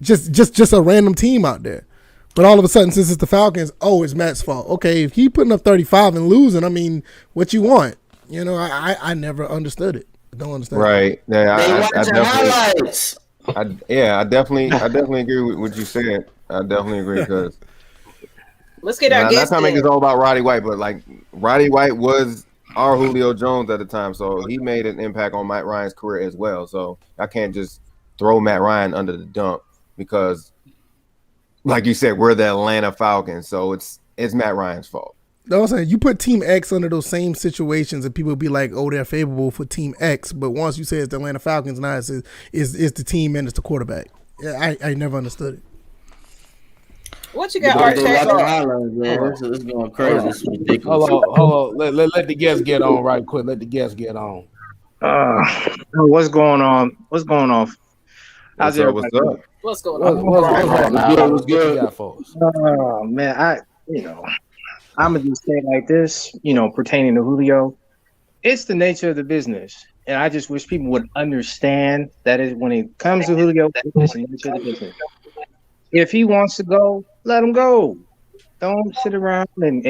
Just a random team out there. But all of a sudden, since it's the Falcons, it's Matt's fault. Okay, if he putting up 35 and losing, I mean, what you want? I never understood it. I don't understand. Right. Yeah, I definitely I definitely agree with what you said. I definitely agree because Let's get our not guest trying to make in. this all about Roddy White, but like Roddy White was our Julio Jones at the time, so he made an impact on Matt Ryan's career as well. So I can't just throw Matt Ryan under the dump because, like you said, we're the Atlanta Falcons, so it's Matt Ryan's fault. No, I'm saying you put Team X under those same situations, and people be like, "Oh, they're favorable for Team X." But once you say it's the Atlanta Falcons, now it's the team and it's the quarterback. Yeah, I never understood it. What you got, Art Tech? It's going crazy. It's ridiculous. Hold on. Let the guests get on right quick. Let the guests get on. What's going on? How's everybody? What's going on? What's good? You got for us? Oh man, I'm gonna just say it like this, pertaining to Julio, it's the nature of the business, and I just wish people would understand that when it comes to Julio, it's the nature of the business. If he wants to go, let him go. Don't sit around and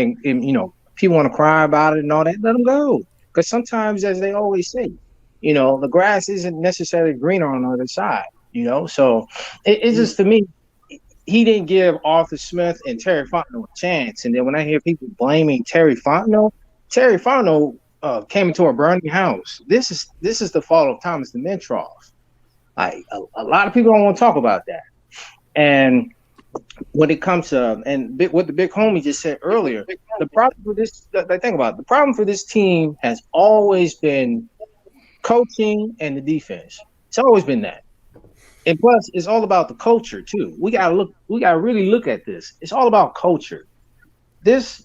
people want to cry about it and all that. Let him go, because sometimes, as they always say, the grass isn't necessarily greener on the other side. So it's just, to me, he didn't give Arthur Smith and Terry Fontenot a chance. And then when I hear people blaming Terry Fontenot came into a burning house. This is the fault of Thomas Dimitroff. Like a lot of people don't want to talk about that. And when it comes to what the big homie just said earlier, the problem for this, think about it, the problem for this team has always been coaching and the defense. It's always been that. And plus, it's all about the culture too. We gotta really look at this. It's all about culture. This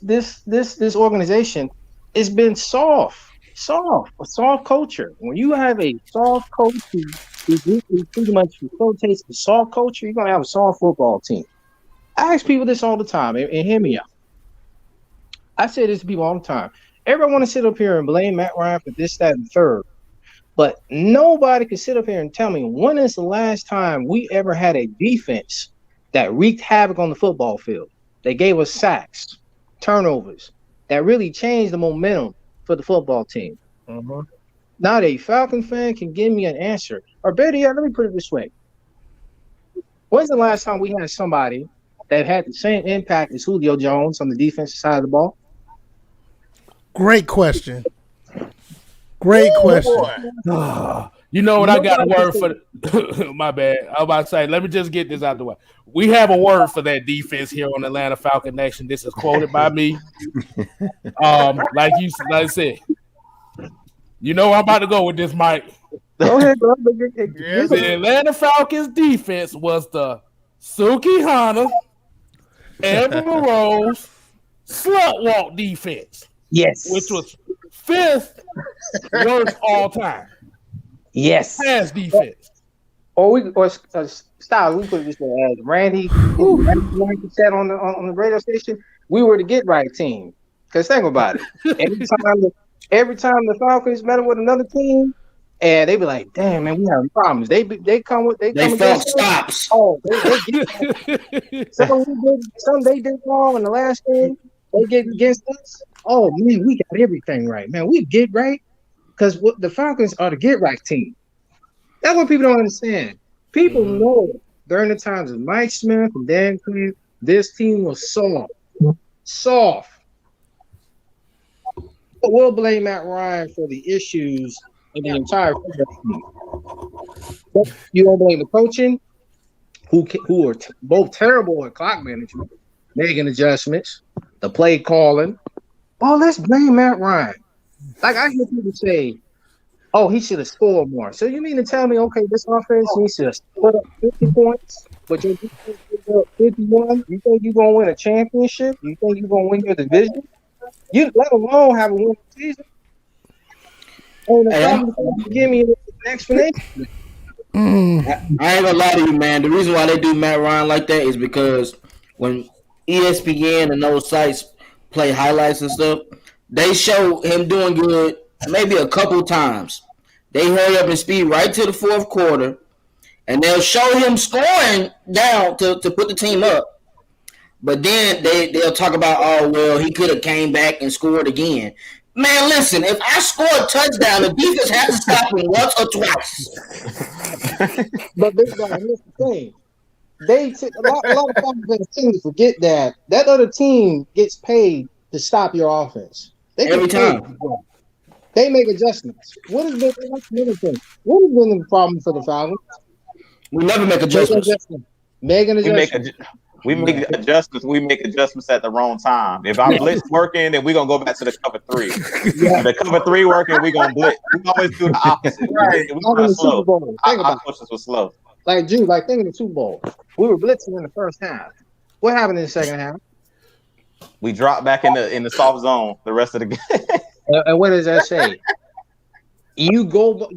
organization has been a soft culture. When you have a soft coach who pretty much facilitates the soft culture, you're gonna have a soft football team. I ask people this all the time, and hear me out. I say this to people all the time. Everyone want to sit up here and blame Matt Ryan for this, that, and third. But nobody can sit up here and tell me when is the last time we ever had a defense that wreaked havoc on the football field. They gave us sacks, turnovers, that really changed the momentum for the football team. Mm-hmm. Not a Falcon fan can give me an answer. Or better yet, let me put it this way. When's the last time we had somebody that had the same impact as Julio Jones on the defensive side of the ball? Great question. Great question. You know what? I got a word for my bad. I was about to say, let me just get this out the way. We have a word for that defense here on Atlanta Falcon Nation. This is quoted by me. Like I said, you know I'm about to go with this, Mike. Go ahead, bro. The Atlanta Falcons defense was the Suki Hana, Amber Rose slut walk defense. Yes. Which was 5th worst all time. Yes. Pass defense. Or Styles, we put it this way, as Randy said on the radio station, we were the get right team. Because think about it. Every time the Falcons met with another team, and they be like, "Damn, man, we have problems." They come felt stops. Oh, some they did wrong in the last game. They get against us. Oh man, we got everything right, man. We get right because the Falcons are the get right team. That's what people don't understand. People know during the times of Mike Smith and Dan Quinn, this team was soft. But we'll blame Matt Ryan for the issues of the entire football team. But you don't blame the coaching, who are both terrible at clock management, making adjustments, the play calling. Oh, let's blame Matt Ryan. Like I hear people say, "Oh, he should have scored more." So you mean to tell me, okay, this offense needs to put up 50 points, but your defense put up 51? You think you're gonna win a championship? You think you're gonna win your division? You let alone have a winning season. Give me an explanation. I ain't gonna lie to you, man. The reason why they do Matt Ryan like that is because when ESPN and those sites play highlights and stuff, they show him doing good maybe a couple times. They hurry up and speed right to the fourth quarter, and they'll show him scoring down to put the team up. But then they'll talk about, oh, well, he could have came back and scored again. Man, listen, if I score a touchdown, the defense has to stop him once or twice. But here's the thing. A lot of Falcons tend to forget that other team gets paid to stop your offense. They get Every paid. time. They make adjustments. What has been the problem for the Falcons? We never make adjustments. We make adjustments. We make adjustments at the wrong time. If our blitz working, then we're gonna go back to the cover 3. If the cover 3 working, we gonna blitz. We always do the opposite. Right. We in the Super Bowl. Our pushes were slow. Like Jude, think in the Super Bowl. We were blitzing in the first half. What happened in the second half? We dropped back in the soft zone the rest of the game. And what does that say? You go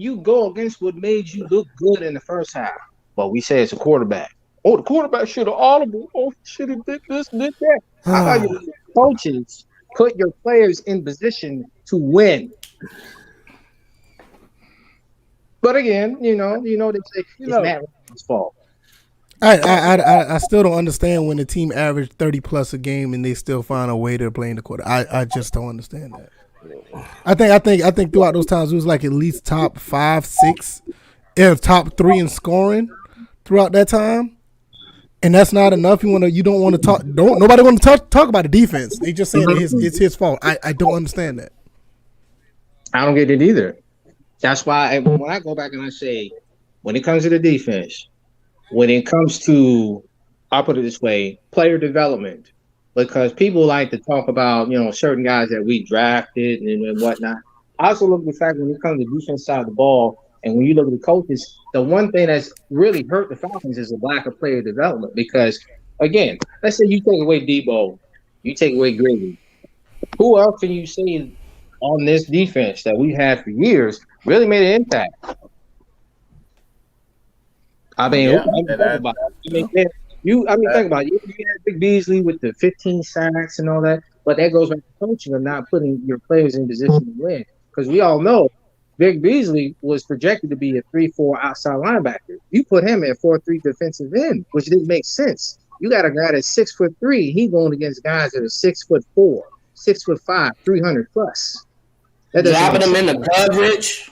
against what made you look good in the first half. But we say it's a quarterback. Oh, the quarterback should have audible. Oh, should have did this, did that. I thought your coaches put your players in position to win. But again, they say it's Matt Ryan's fault. I still don't understand when the team averaged 30 plus a game and they still find a way to play in the quarter. I just don't understand that. I think throughout those times it was like at least top 5, 6, top 3 in scoring throughout that time. And that's not enough. You don't want to talk. Nobody want to talk about the defense. They just saying it's his fault. I don't understand that. I don't get it either. That's why when I go back and I say, when it comes to the defense, when it comes to, I'll put it this way, player development, because people like to talk about certain guys that we drafted and whatnot. I also look at the fact when it comes to the defense side of the ball, and when you look at the coaches, the one thing that's really hurt the Falcons is the lack of player development. Because, again, let's say you take away Debo, you take away Greeley. Who else can you say on this defense that we've had for years really made an impact? I mean, think about it. Think about it. You had Big Beasley with the 15 sacks and all that, but that goes back to coaching of not putting your players in position to win. Because we all know Big Beasley was projected to be a 3-4 outside linebacker. You put him at 4-3 defensive end, which didn't make sense. You got a guy that's 6'3". He going against guys that are 6'4", 6'5", 300 plus. Dropping them in the coverage.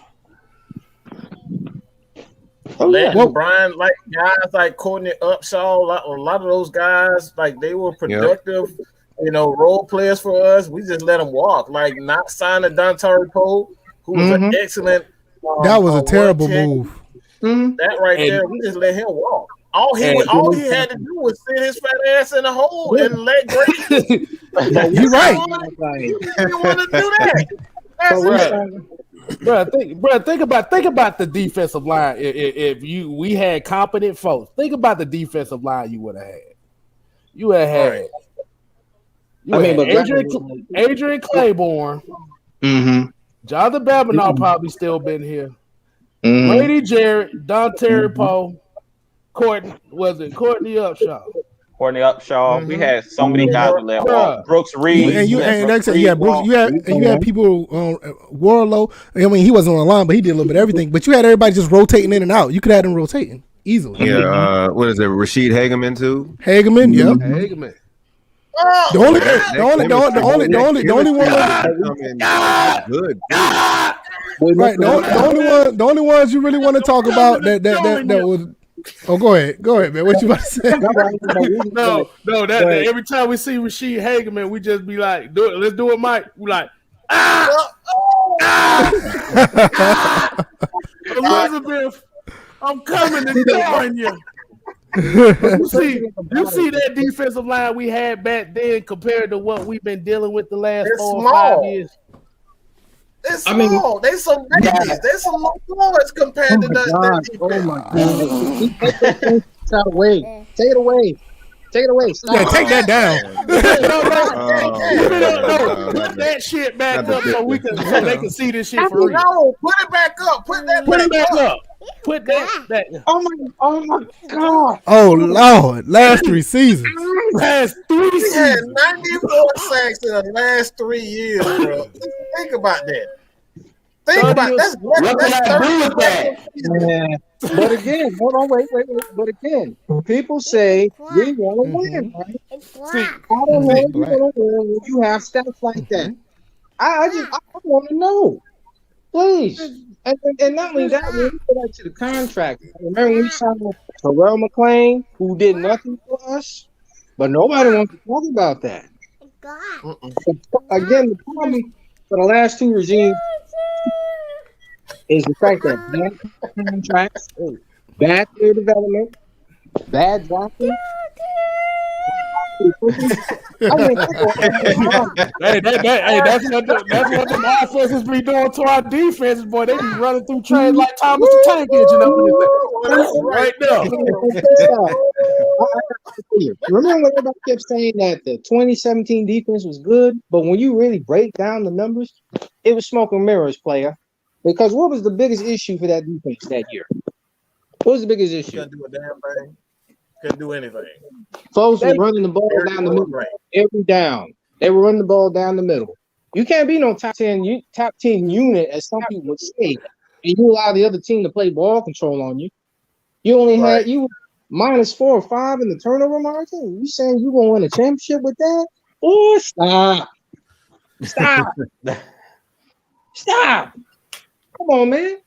Letting Brian, like guys like Courtney Upshaw, a lot of those guys, like they were productive, role players for us. We just let them walk. Like not signing Dontari Poe, who was an excellent. That was a terrible move. That right there, we just let him walk. All he had to do was sit his fat ass in a hole and let Grady. You're right. He didn't want to do that. That's it. Think about the defensive line. If we had competent folks, think about the defensive line you would have had. You would have had. Adrian Claiborne. Jonathan Babineau probably still been here. Brady Jarrett, Dontari Poe, Courtney Upshaw. Courtney Upshaw. We had so many guys with that. Brooks Reed. And you had people Warlow. I mean, he wasn't on the line, but he did a little bit of everything. But you had everybody just rotating in and out. You could have them rotating easily. Yeah, what is it? Rashid Hageman too? Hageman, yeah. Hageman. The only ones you really want to talk about that was. Oh, go ahead, man. What you about to say? No. That every time we see Rashid Hageman, we just be like, let's do it, Mike. We like, Elizabeth, I'm coming to join you. You see that defensive line we had back then compared to what we've been dealing with the last 4 or 5 years. It's small. They some babies. They some low boys compared to that defense. Oh my God! Take it away. Stop. Yeah, take that down. Put that shit back up so they can see this shit for real. No, put it back up. Put that back up. Put that back. Oh my God! Oh Lord! Last 3 seasons. Last 3 He seasons. had 94 sacks in the last 3 years, bro. Think about that. That's what can I do with that? Yeah. But again, hold on, wait. But again, people say we want to win, right? I don't know if you want to win when you have stats like that. I want to know, please. And not only that, when we go back to the contract, remember when we signed Terrell McClain, who did nothing for us, but nobody wants to talk about that. Again, the problem for the last two regimes is the fact that bad contracts, bad player development, bad drafting. Hey, that's what the offenses be doing to our defenses, boy. They be running through trains like Thomas the Tank Engine up in this right now. Remember when everybody kept saying that the 2017 defense was good, but when you really break down the numbers, it was smoke and mirrors, player. Because what was the biggest issue for that defense that year? What was the biggest issue? Couldn't do a damn thing. Couldn't do anything. Folks were running the ball down the middle every down. They were running the ball down the middle. You can't be no top 10 unit, as some people would say, and you allow the other team to play ball control on you. You only had you minus 4 or 5 in the turnover margin. You saying you gonna win a championship with that? Oh, stop! Stop! Come on, man.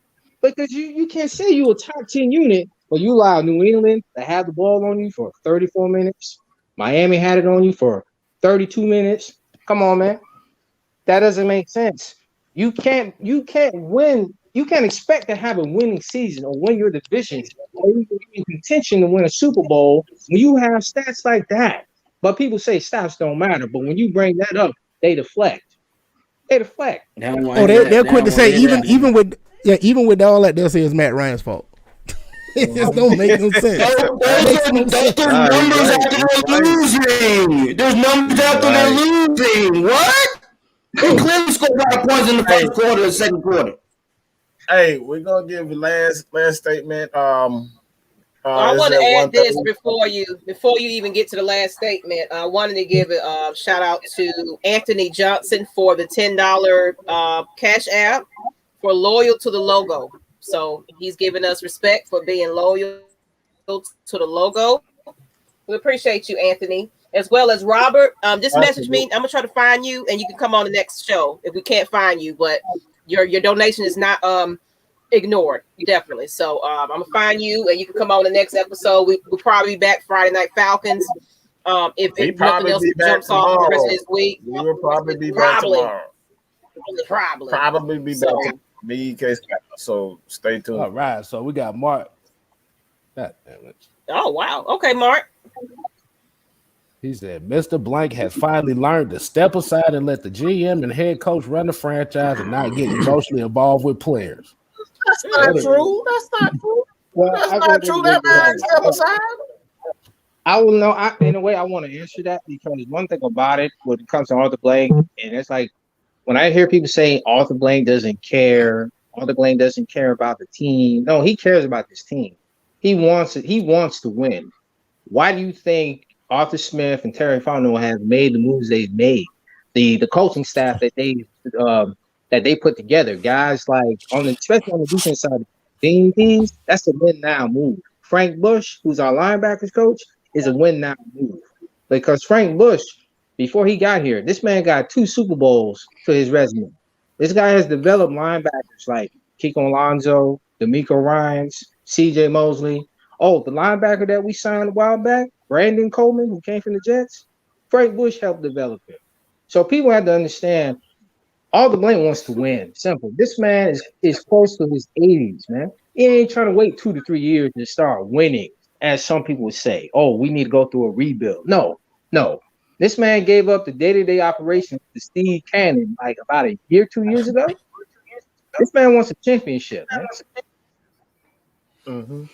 Because you can't say you a top 10 unit, but you allow New England to have the ball on you for 34 minutes. Miami had it on you for 32 minutes. Come on, man. That doesn't make sense. You can't win. You can't expect to have a winning season or win your division or even be in contention to win a Super Bowl when you have stats like that. But people say stats don't matter. But when you bring that up, they deflect. They're quick to say even with all that, they'll say it's Matt Ryan's fault. It just don't make no sense. Those are numbers after they're losing. There's numbers after they're losing. What? They clearly scored a lot of points in the first quarter and second quarter. Hey, we're gonna give the last statement. I want to add this before you even get to the last statement. I wanted to give a shout out to Anthony Johnson for the $10 Cash App for loyal to the logo. So he's giving us respect for being loyal to the logo. We appreciate you, Anthony, as well as Robert. Just message me. I'm gonna try to find you, and you can come on the next show if we can't find you. But your donation is not ignored, definitely. So I'm gonna find you, and you can come on the next episode. We'll probably be back Friday Night Falcons. If nothing else jumps off the rest of this week, we will probably be back tomorrow. Probably be back. Me, Kstylz. So stay tuned. All right. So we got Mark. God damn it. Oh wow. Okay, Mark. He said, Mr. Blank has finally learned to step aside and let the GM and head coach run the franchise and not get emotionally involved with players. That's not true. Well, That's not true. That man step aside. I will know. In a way, I want to answer that because one thing about it, when it comes to Arthur Blank, and it's like when I hear people say Arthur Blank doesn't care about the team. No, he cares about this team. He wants it. He wants to win. Why do you think Arthur Smith and Terry Fontenot have made the moves they've made? The coaching staff that they put together, guys like especially on the defense side, Dean Pease, that's a win now move. Frank Bush, who's our linebackers coach, is a win now move because Frank Bush, before he got here, this man got 2 Super Bowls to his resume. This guy has developed linebackers like Kiko Alonso, D'Amico Ryans, C.J. Mosley. Oh, the linebacker that we signed a while back, Brandon Coleman, who came from the Jets, Frank Bush helped develop him. So people have to understand, Arthur Blank wants to win. Simple. This man is close to his 80s, man. He ain't trying to wait 2 to 3 years to start winning, as some people would say. Oh, we need to go through a rebuild. No. This man gave up the day-to-day operations to Steve Cannon like about a year, 2 years ago. This man wants a championship, man. Mm-hmm.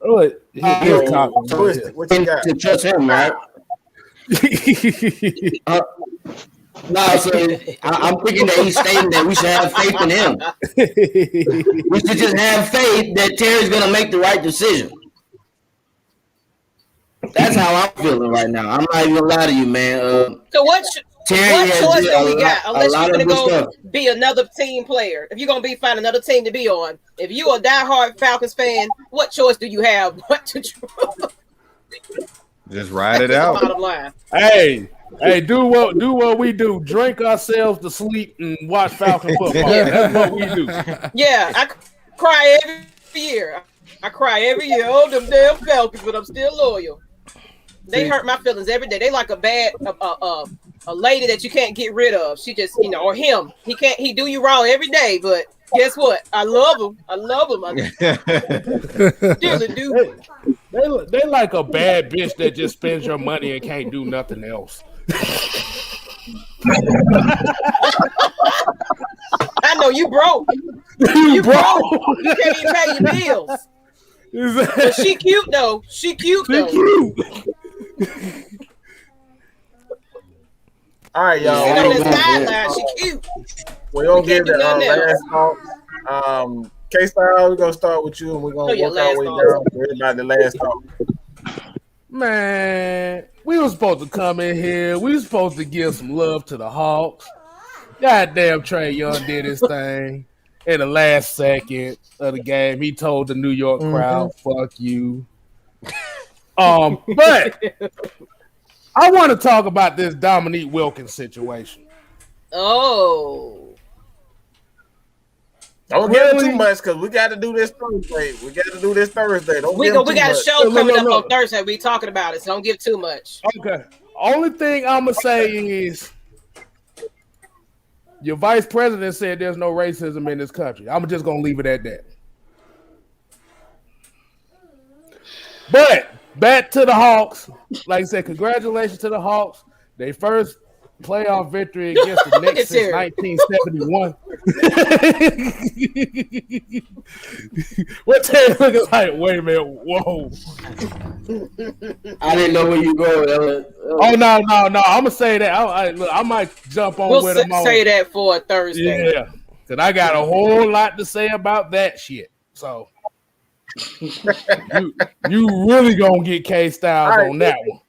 What you got? To trust him, right? I'm thinking that he's stating that we should have faith in him. We should just have faith that Terry's going to make the right decision. That's how I'm feeling right now. I'm not even gonna lie to you, man. So what choice do we got? Unless you're gonna go be another team player. If you're gonna find another team to be on. If you're a diehard Falcons fan, what choice do you have? What to just ride it out. Bottom line. Hey, do what we do. Drink ourselves to sleep and watch Falcon football. That's what we do. Yeah, I cry every year. I cry every year. Oh, them damn Falcons, but I'm still loyal. They hurt my feelings every day. They like a bad a lady that you can't get rid of. She just, or him. He do you wrong every day, but guess what? I love him. I really do. They like a bad bitch that just spends your money and can't do nothing else. I know you broke. You broke. You can't even pay your bills. But she cute though. She cute. All right, y'all. On the sideline, she cute. We're gonna give the last talk. Kstylz, we're gonna start with you, and we're gonna work our way down to everybody. The last talk. Man, we were supposed to come in here. We were supposed to give some love to the Hawks. Goddamn, Trae Young did his thing in the last second of the game. He told the New York crowd, "Fuck you." But I want to talk about this Dominique Wilkins situation. Oh. Don't give too much because we got to do this Thursday. We got a show coming up on Thursday. We talking about it, so don't give too much. Okay. Only thing I'm gonna say is your vice president said there's no racism in this country. I'm just gonna leave it at that. But back to the Hawks. Like I said, congratulations to the Hawks. They first playoff victory against the Knicks since 1971. What Terry looking like? Wait a minute. Whoa. I didn't know where you go. Oh, no. I'm going to say that. I might jump on with him. We'll say that for Thursday. Yeah. Because I got a whole lot to say about that shit. So you really going to get Kstylz on that one.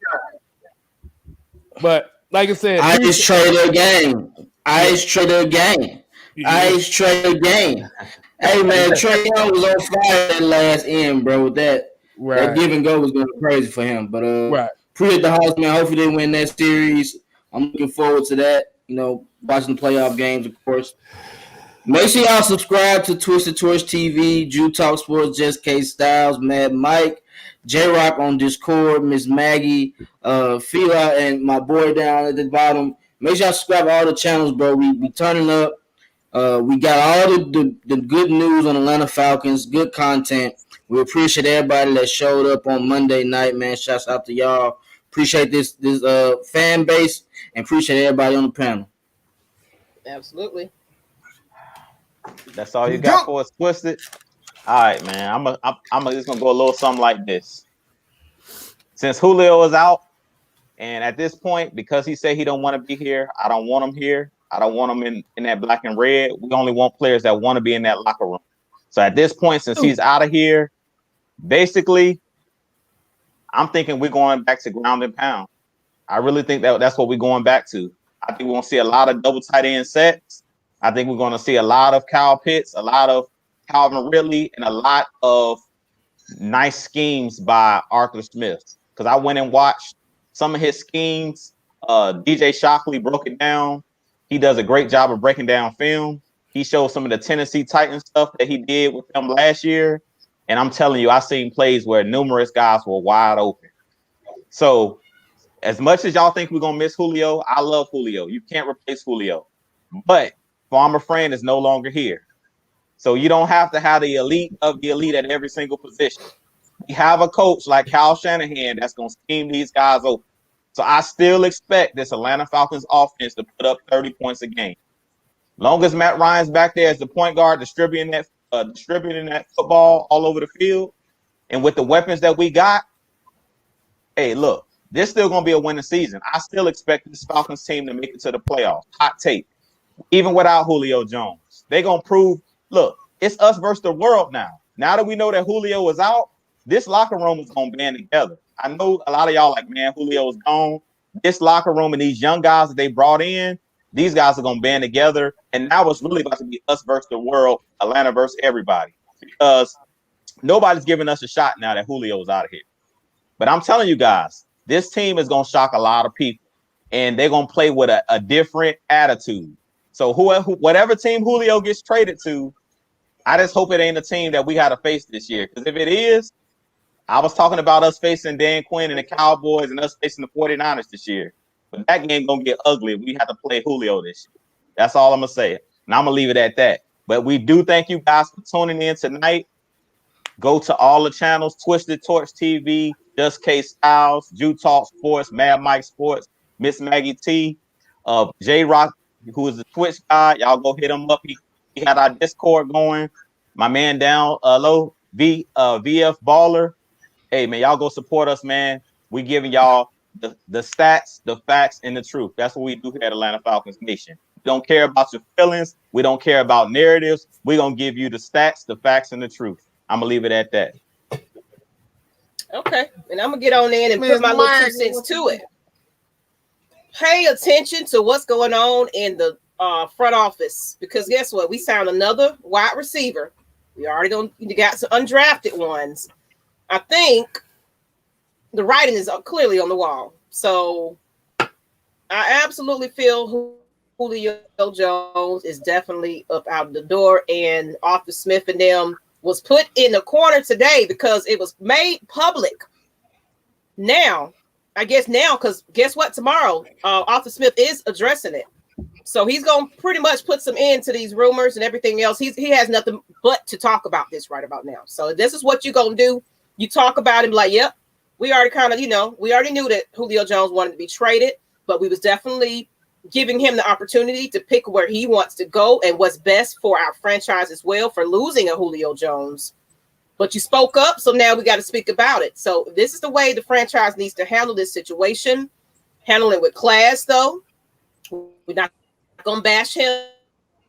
But like I said, Ice Trader game. Hey man, Trae Young was on fire that last end, bro. With that give and go was going crazy for him. But appreciate the Hawks, man. Hopefully they win that series. I'm looking forward to that. Watching the playoff games, of course. Make sure y'all subscribe to Twisted Torch TV, Jew Talk Sports, Just Kstylz, Mad Mike, J-Rock on Discord, Miss Maggie, Fila, and my boy down at the bottom. Make sure y'all subscribe to all the channels, bro. We turning up. We got all the good news on Atlanta Falcons, good content. We appreciate everybody that showed up on Monday night, man. Shouts out to y'all. Appreciate this fan base and appreciate everybody on the panel. Absolutely. That's all you got for us, Twisted. All right, man. I'm just gonna go a little something like this. Since Julio is out, and at this point, because he said he don't want to be here, I don't want him here. I don't want him in that black and red. We only want players that want to be in that locker room. So at this point, since he's out of here, basically, I'm thinking we're going back to ground and pound. I really think that's what we're going back to. I think we're gonna see a lot of double tight end sets. I think we're going to see a lot of Kyle Pitts, a lot of Calvin Ridley, and a lot of nice schemes by Arthur Smith. Because I went and watched some of his schemes. DJ Shockley broke it down. He does a great job of breaking down film. He showed some of the Tennessee Titans stuff that he did with them last year. And I'm telling you, I've seen plays where numerous guys were wide open. So as much as y'all think we're going to miss Julio, I love Julio. You can't replace Julio. But Farmer Friend is no longer here. So you don't have to have the elite of the elite at every single position. You have a coach like Kyle Shanahan that's going to scheme these guys open. So I still expect this Atlanta Falcons offense to put up 30 points a game. Long as Matt Ryan's back there as the point guard, distributing that football all over the field, and with the weapons that we got, hey, look, this still going to be a winning season. I still expect this Falcons team to make it to the playoffs. Hot take. Even without Julio Jones, they're going to prove, look, it's us versus the world now. Now that we know that Julio is out, this locker room is going to band together. I know a lot of y'all like, man, Julio's gone. This locker room and these young guys that they brought in, these guys are going to band together. And now it's really about to be us versus the world, Atlanta versus everybody. Because nobody's giving us a shot now that Julio's out of here. But I'm telling you guys, this team is going to shock a lot of people. And they're going to play with a different attitude. So whatever team Julio gets traded to, I just hope it ain't a team that we got to face this year. Because if it is, I was talking about us facing Dan Quinn and the Cowboys and us facing the 49ers this year. But that game going to get ugly if we have to play Julio this year. That's all I'm going to say. And I'm going to leave it at that. But we do thank you guys for tuning in tonight. Go to all the channels, Twisted Torch TV, Just Kstylz, Jew Talk Sports, Mad Mike Sports, Miss Maggie T, J-Rock, who is the Twitch guy. Y'all go hit him up. He had our Discord going. My man down low, VF Baller. Hey, man, y'all go support us, man. We giving y'all the stats, the facts, and the truth. That's what we do here at Atlanta Falcons Nation. We don't care about your feelings. We don't care about narratives. We're going to give you the stats, the facts, and the truth. I'm going to leave it at that. Okay. And I'm going to get on in and put my little 2 cents to it. Pay attention to what's going on in the front office, because guess what? We signed another wide receiver. We already got some undrafted ones. I think the writing is clearly on the wall. So I absolutely feel Julio Jones is definitely up out of the door, and Arthur Smith and them was put in the corner today because it was made public. Now, because guess what? Tomorrow, Arthur Smith is addressing it. So he's going to pretty much put some end to these rumors and everything else. He has nothing but to talk about this right about now. So this is what you're going to do. You talk about him like, yep, we already kind of, we already knew that Julio Jones wanted to be traded, but we was definitely giving him the opportunity to pick where he wants to go and what's best for our franchise as well for losing a Julio Jones. But you spoke up, so now we got to speak about it. So this is the way the franchise needs to handle this situation. Handle it with class, though. We're not going to bash him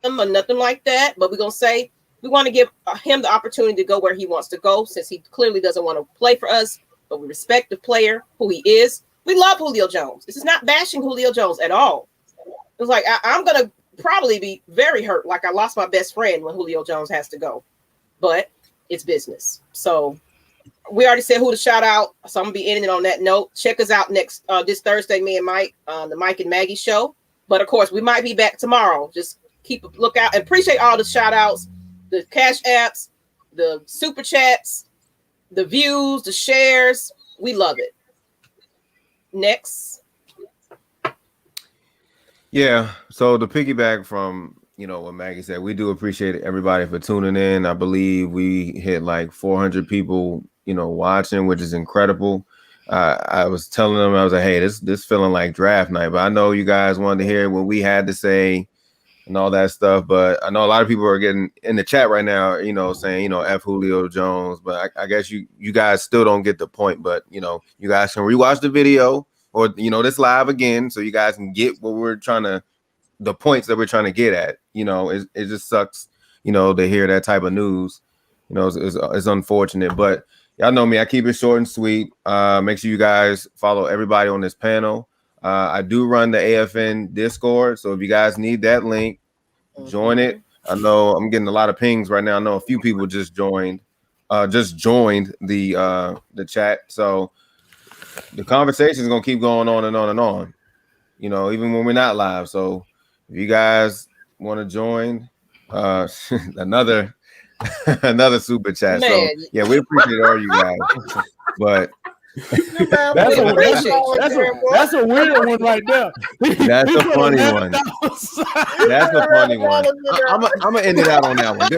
or nothing like that, but we're going to say we want to give him the opportunity to go where he wants to go, since he clearly doesn't want to play for us, but we respect the player, who he is. We love Julio Jones. This is not bashing Julio Jones at all. It's like I'm going to probably be very hurt, like I lost my best friend when Julio Jones has to go. But it's business. So we already said who to shout out, so I'm going to be ending on that note. Check us out this Thursday, me and Mike, on the Mike and Maggie show. But, of course, we might be back tomorrow. Just keep a lookout. And appreciate all the shout-outs, the cash apps, the super chats, the views, the shares. We love it. Next. Yeah, so to piggyback from, what Maggie said, we do appreciate everybody for tuning in. I believe we hit like 400 people, watching, which is incredible. I was telling them, I was like, hey, this feeling like draft night, but I know you guys wanted to hear what we had to say and all that stuff. But I know a lot of people are getting in the chat right now, saying, F Julio Jones. But I guess you guys still don't get the point. But, you guys can rewatch the video or, this live again so you guys can get what the points that we're trying to get at. It just sucks, to hear that type of news. It's unfortunate. But y'all know me. I keep it short and sweet. Make sure you guys follow everybody on this panel. I do run the AFN Discord, so if you guys need that link, join it. I know I'm getting a lot of pings right now. I know a few people just joined the chat. So the conversation is gonna keep going on and on and on. Even when we're not live. So if you guys want to join, another super chat. Man. So yeah, we appreciate all you guys. But that's a weird one right there. That's a funny one. That's a funny one. I'm gonna end it out on that one.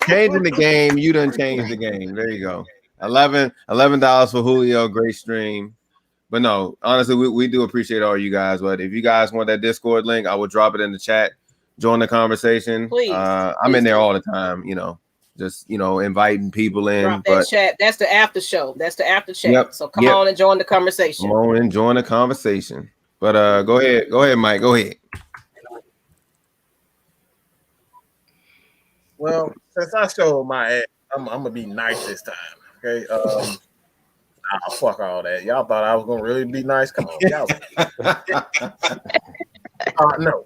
Changing the game, you done changed the game. There you go. $11 for Julio, great stream. But no, honestly, we do appreciate all you guys. But if you guys want that Discord link, I will drop it in the chat. Join the conversation. Please. I'm in there all the time, just inviting people in. Drop that chat. That's the after show. That's the after chat. Yep, so come on and join the conversation. Come on and join the conversation. But go ahead, Mike. Go ahead. Well, since I showed my ass, I'm gonna be nice this time. Okay. Fuck all that. Y'all thought I was gonna really be nice. Come on, y'all. No.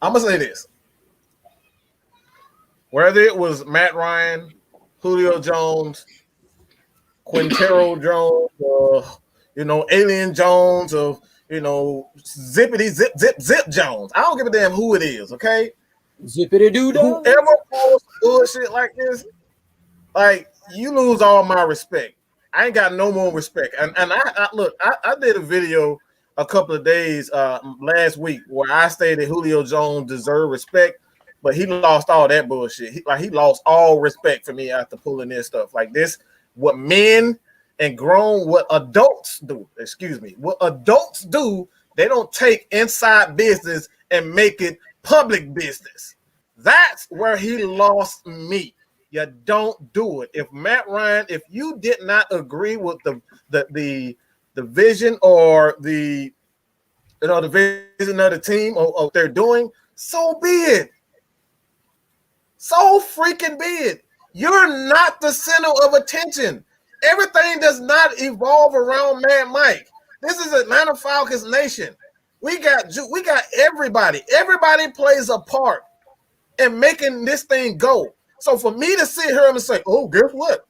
I'm gonna say this. Whether it was Matt Ryan, Julio Jones, Quintero Jones, Alien Jones, or zippity zip zip zip Jones. I don't give a damn who it is, okay? Zippity doo dah. Whoever pulls bullshit like this, like you lose all my respect. I ain't got no more respect. And I did a video a couple of days last week where I stated Julio Jones deserved respect, but he lost all that bullshit. He lost all respect for me after pulling this stuff. Like this, what men and what adults do, what adults do, they don't take inside business and make it public business. That's where he lost me. You don't do it. If Matt Ryan, if you did not agree with the vision or the vision of the team or what they're doing, so be it. So freaking be it. You're not the center of attention. Everything does not evolve around Mad Mike. This is Atlanta Falcons nation. We got everybody. Everybody plays a part in making this thing go. So for me to sit here and say, oh, guess what?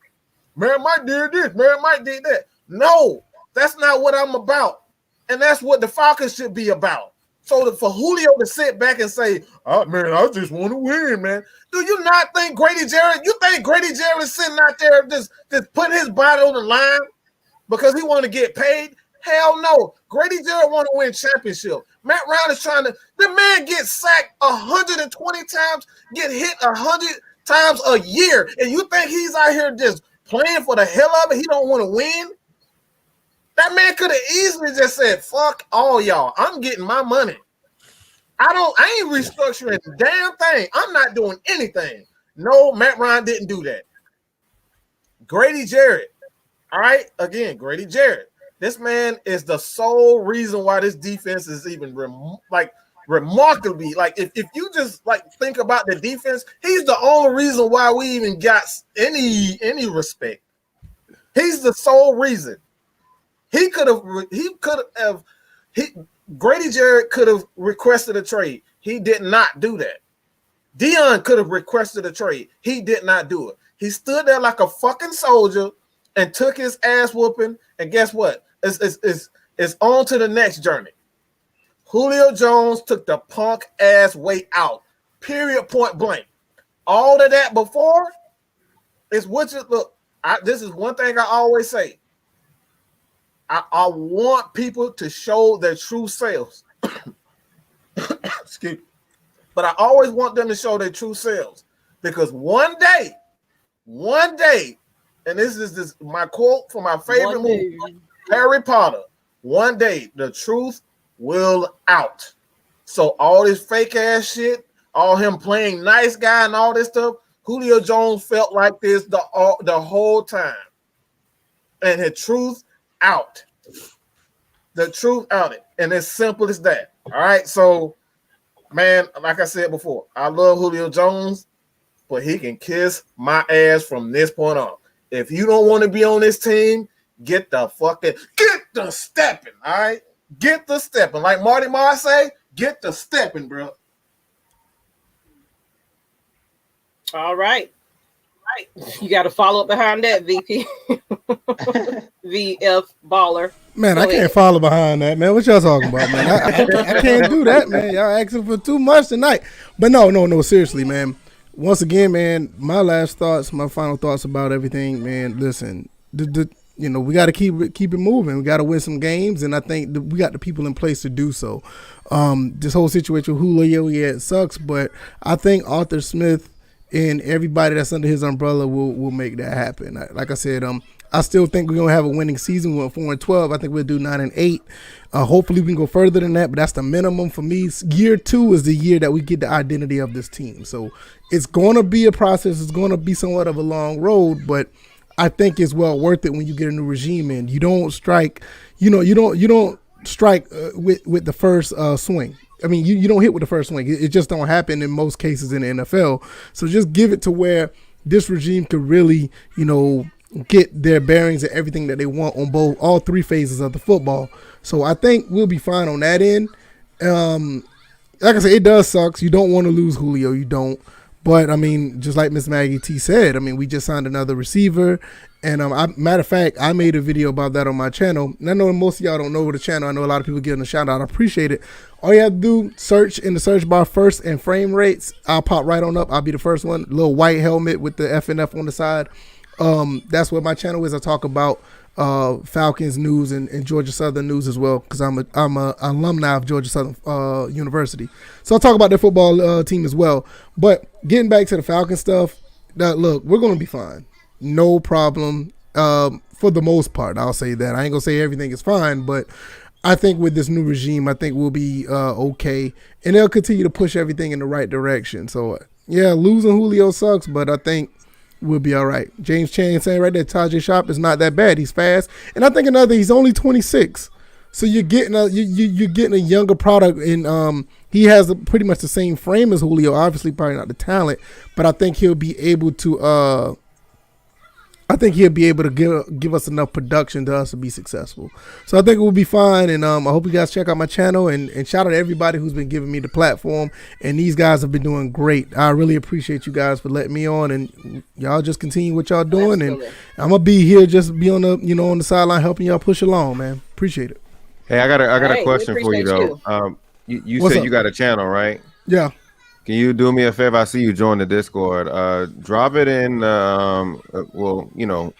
Mad Mike did this, Mad Mike did that. No, that's not what I'm about. And that's what the Falcons should be about. So for Julio to sit back and say, oh, man, I just want to win, man. Do you not think Grady Jarrett, is sitting out there just putting his body on the line because he want to get paid? Hell no. Grady Jarrett want to win championship. Matt Ryan is trying to, the man gets sacked 120 times, get hit 100 times a year, and you think he's out here just playing for the hell of it? He don't want to win? That man could have easily just said, fuck all y'all. I'm getting my money. I ain't restructuring the damn thing. I'm not doing anything. No, Matt Ryan didn't do that. Grady Jarrett. All right. Again, Grady Jarrett. This man is the sole reason why this defense is even remarkably, like if you just like think about the defense, he's the only reason why we even got any respect. He's the sole reason. Grady Jarrett could have requested a trade. He did not do that. Dion could have requested a trade. He did not do it. He stood there like a fucking soldier and took his ass whooping. And guess what? It's on to the next journey. Julio Jones took the punk ass way out. Period. Point blank. All of that before is what you look. This is one thing I always say. I want people to show their true selves. Excuse me. But I always want them to show their true selves because one day, and this is my quote from my favorite movie, Harry Potter. One day, the truth will out. So all this fake ass shit, all him playing nice guy and all this stuff, Julio Jones felt like this the whole time, and the truth out. The truth out it, and it's simple as that. All right, so man, like I said before, I love Julio Jones, but he can kiss my ass from this point on. If you don't want to be on this team, get the stepping. All right, get the stepping. Like Marty Marr say, get the stepping, bro. All right. You got to follow up behind that, VP. VF baller. Man, I can't follow behind that, man. What y'all talking about, man? I can't do that, man. Y'all asking for too much tonight. But no, seriously, man. Once again, man, my final thoughts about everything, man. Listen, we got to keep it moving. We got to win some games, and I think we got the people in place to do so. This whole situation with Julio, it sucks, but I think Arthur Smith and everybody that's under his umbrella will make that happen. Like I said, I still think we're gonna have a winning season. We went 4-12. I think we'll do 9-8. Hopefully we can go further than that, but that's the minimum for me. Year 2 is the year that we get the identity of this team. So it's gonna be a process. It's gonna be somewhat of a long road, but I think it's well worth it when you get a new regime in. You don't strike, you don't strike with the first swing. I mean, you don't hit with the first swing. It just don't happen in most cases in the NFL. So just give it to where this regime could really, get their bearings and everything that they want on all three phases of the football. So I think we'll be fine on that end. Like I said, it does suck. You don't want to lose Julio. You don't. But I mean, just like Miss Maggie T said, I mean, we just signed another receiver, and matter of fact, I made a video about that on my channel. And I know most of y'all don't know the channel. I know a lot of people giving a shout out. I appreciate it. All you have to do, search in the search bar first and frame rates. I'll pop right on up. I'll be the first one. Little white helmet with the FNF on the side. That's what my channel is. I talk about Falcons news and Georgia Southern news as well, because I'm a alumni of Georgia Southern University. So I'll talk about their football team as well. But getting back to the Falcon stuff, look, we're going to be fine. No problem. For the most part, I'll say that. I ain't going to say everything is fine, but I think with this new regime, I think we'll be okay. And they'll continue to push everything in the right direction. So, yeah, losing Julio sucks, but I think we'll be all right. James Chan saying right there, Tajay Sharp is not that bad. He's fast. And I think he's only 26. So you're getting you're getting a younger product, and he has pretty much the same frame as Julio. Obviously, probably not the talent, but I think he'll be able to give us enough production to us to be successful. So I think we'll be fine, and I hope you guys check out my channel, and shout out to everybody who's been giving me the platform, and these guys have been doing great. I really appreciate you guys for letting me on, and y'all just continue what y'all doing. Absolutely. And I'm gonna be here, just be on the on the sideline helping y'all push along, man. Appreciate it. Hey, I got a question for you though. You said you got a channel, right? Yeah. Can you do me a favor? I see you join the Discord. Drop it in. Well,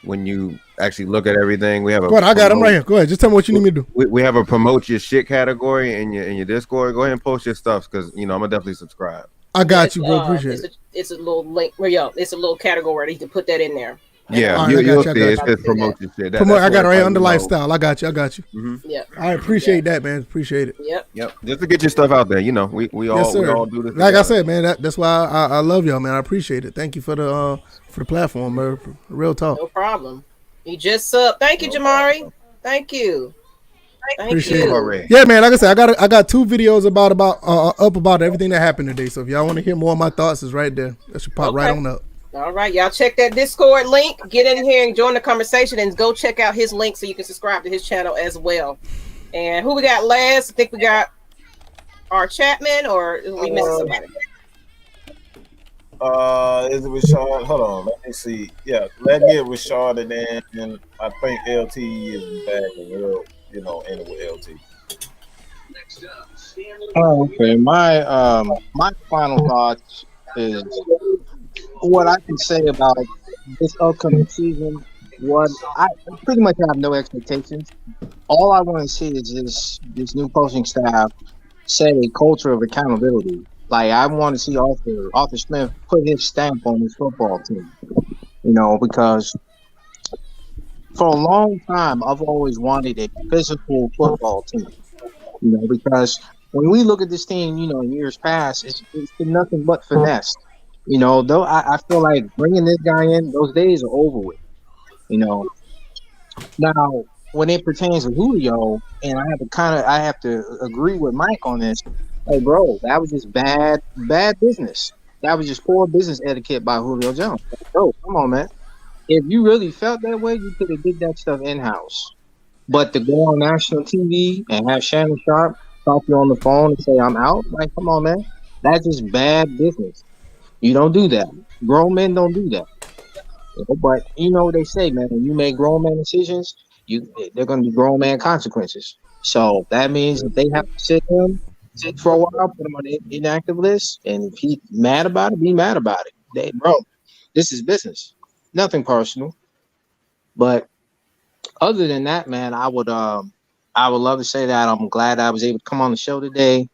when you actually look at everything, we have a. Go ahead, I got him right here. Go ahead. Just tell me what you need me to do. We have a promote your shit category in your Discord. Go ahead and post your stuff, because I'm gonna definitely subscribe. I got you, bro. Appreciate it. It's a little link. It's a little category. You can put that in there. Yeah, right, you'll see. It says promote your shit. I got it right under lifestyle. I got you. Mm-hmm. Yeah. I appreciate that, man. Appreciate it. Yep. Just to get your stuff out there. We all do this. Like together. I said, man, that's why I love y'all, man. I appreciate it. Thank you for the platform, man. Real talk. No problem. You just Thank you, Jamari. Thank you. Appreciate it. Yeah, man. Like I said, I got 2 videos about everything that happened today. So if y'all want to hear more of my thoughts, it's right there. That should pop right on up. All right, y'all check that Discord link. Get in here and join the conversation, and go check out his link so you can subscribe to his channel as well. And who we got last? I think we got our Chapman, or is we missing somebody? Is it Rashad? Hold on, let me see. Yeah, let's get Rashad, and then I think LT is back, and we'll end with LT. Okay, my final thoughts is what I can say about this upcoming season. What I pretty much have no expectations. All I want to see is this new coaching staff set a culture of accountability. Like, I want to see Arthur Smith put his stamp on his football team. Because for a long time I've always wanted a physical football team. Because when we look at this team, in years past, it's been nothing but finesse. Though I feel like bringing this guy in, those days are over with. Now when it pertains to Julio, and I have to agree with Mike on this. Hey, bro, that was just bad business. That was just poor business etiquette by Julio Jones. Bro, come on, man. If you really felt that way, you could have did that stuff in-house. But to go on national TV and have Shannon Sharp talk to you on the phone and say, I'm out, like, come on, man. That's just bad business. You don't do that. Grown men don't do that. But what they say, man. When you make grown man decisions, they're going to be grown man consequences. So that means that they have to sit for a while, put him on the inactive list, and if he's mad about it, be mad about it. Bro, this is business. Nothing personal. But other than that, man, I would love to say that I'm glad I was able to come on the show today.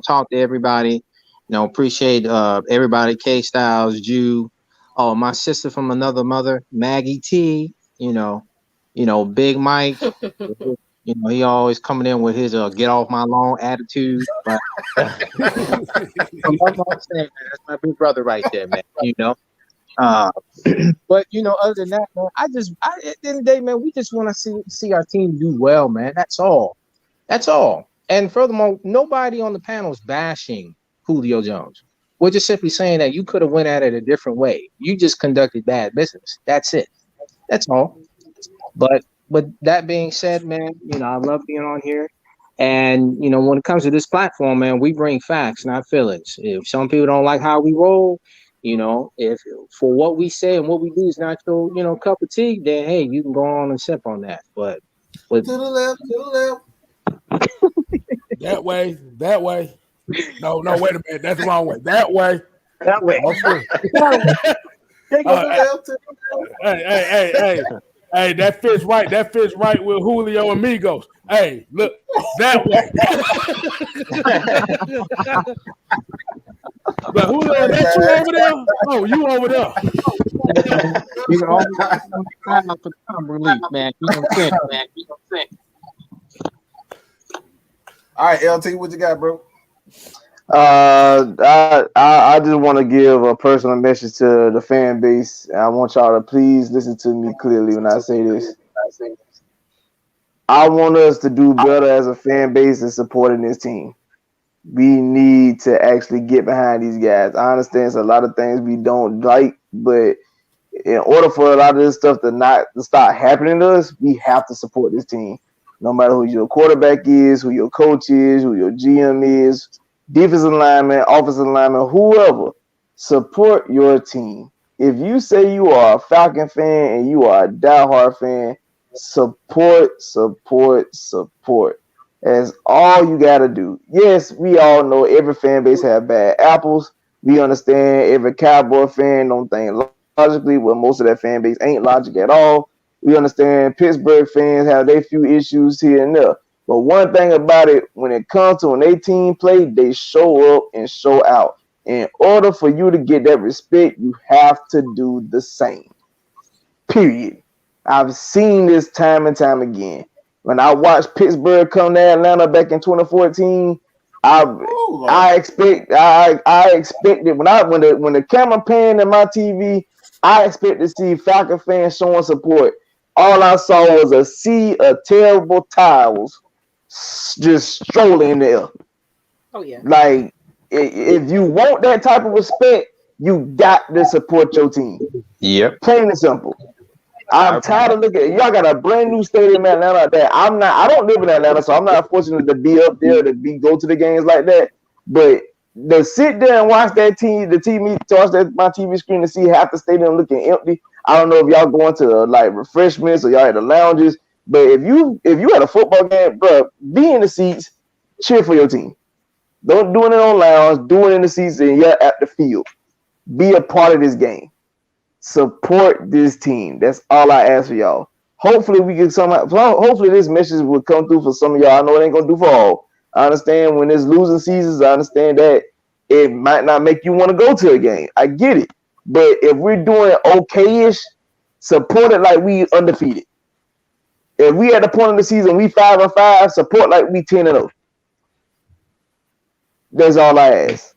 Talk to everybody. Appreciate everybody. Kstylz, Jew, my sister from another mother, Maggie T. Big Mike. He always coming in with his get off my lawn attitude. But that's my big brother right there, man. But other than that, man, at the end of the day, man, we just want to see our team do well, man. That's all. And furthermore, nobody on the panel is bashing Julio Jones. We're just simply saying that you could have went at it a different way. You just conducted bad business. That's it. That's all. But that being said, man, I love being on here. And, when it comes to this platform, man, we bring facts, not feelings. If some people don't like how we roll, You know, if for what we say and what we do is not your, cup of tea, then hey, you can go on and sip on that. But To the left, to the left. That way. No, wait a minute. That's the wrong way. That way. that way, Okay. To the left, to the left. Hey, that fits right. That fits right with Julio Amigos. Hey, look that way. But Julio, that you over there? Oh, you over there? you can always sign up for time relief, man. You don't think, man. You don't think. All right, LT, what you got, bro? I just want to give a personal message to the fan base. I want y'all to please listen to me clearly when I say this. I want us to do better as a fan base in supporting this team. We need to actually get behind these guys. I understand it's a lot of things we don't like, but in order for a lot of this stuff to start happening to us, we have to support this team. No matter who your quarterback is, who your coach is, who your GM is, defensive lineman, offensive lineman, whoever, support your team. If you say you are a Falcon fan and you are a diehard fan, support. That's all you got to do. Yes, we all know every fan base have bad apples. We understand every Cowboy fan don't think logically. Well, most of that fan base ain't logic at all. We understand Pittsburgh fans have their few issues here and there. But one thing about it, when it comes to when they team play, they show up and show out. In order for you to get that respect, you have to do the same. Period. I've seen this time and time again. When I watched Pittsburgh come to Atlanta back in 2014, I expected when the camera panned in my TV, I expected to see Falcon fans showing support. All I saw was a sea of terrible towels just strolling in there. Oh yeah. Like, if you want that type of respect, you got to support your team. Yep. Plain and simple. I'm tired of looking. Y'all got a brand new stadium in Atlanta that I don't live in Atlanta, so I'm not fortunate to be up there go to the games like that. But to sit there and watch my TV screen to see half the stadium looking empty. I don't know if y'all going to like refreshments or y'all at the lounges, but if you at a football game, bro, be in the seats, cheer for your team. Don't do it on lounge, do it in the seats and you're at the field. Be a part of this game. Support this team. That's all I ask for y'all. Hopefully we can hopefully this message will come through for some of y'all. I know it ain't gonna do for all. I understand when it's losing seasons, I understand that it might not make you want to go to a game. I get it. But if we're doing okay-ish, support it like we undefeated. If we at the point of the season we 5-5, support like we 10-0. That's all I ask.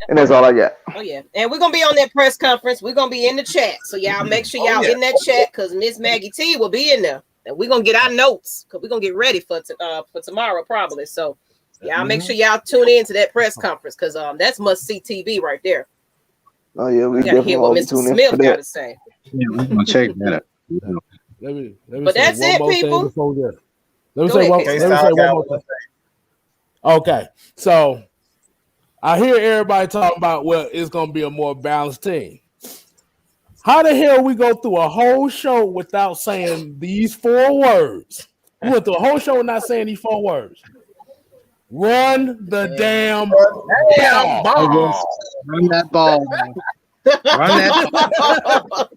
And that's all I got. Oh yeah, and we're gonna be on that press conference. We're gonna be in the chat, so y'all make sure y'all in that chat because Miss Maggie T will be in there, and we're gonna get our notes because we're gonna get ready for tomorrow probably. So y'all make sure y'all tune in to that press conference because that's must see TV right there. Oh yeah, we gotta hear what Mr. Smith got to say. Yeah, we're gonna check that out. Let me but that's it, people. Let me say one more thing. Okay, so I hear everybody talking about, well, it's going to be a more balanced team. How the hell we go through a whole show without saying these 4 words? We went through a whole show without saying these 4 words. Run the damn ball. Run that ball, man. Run that ball.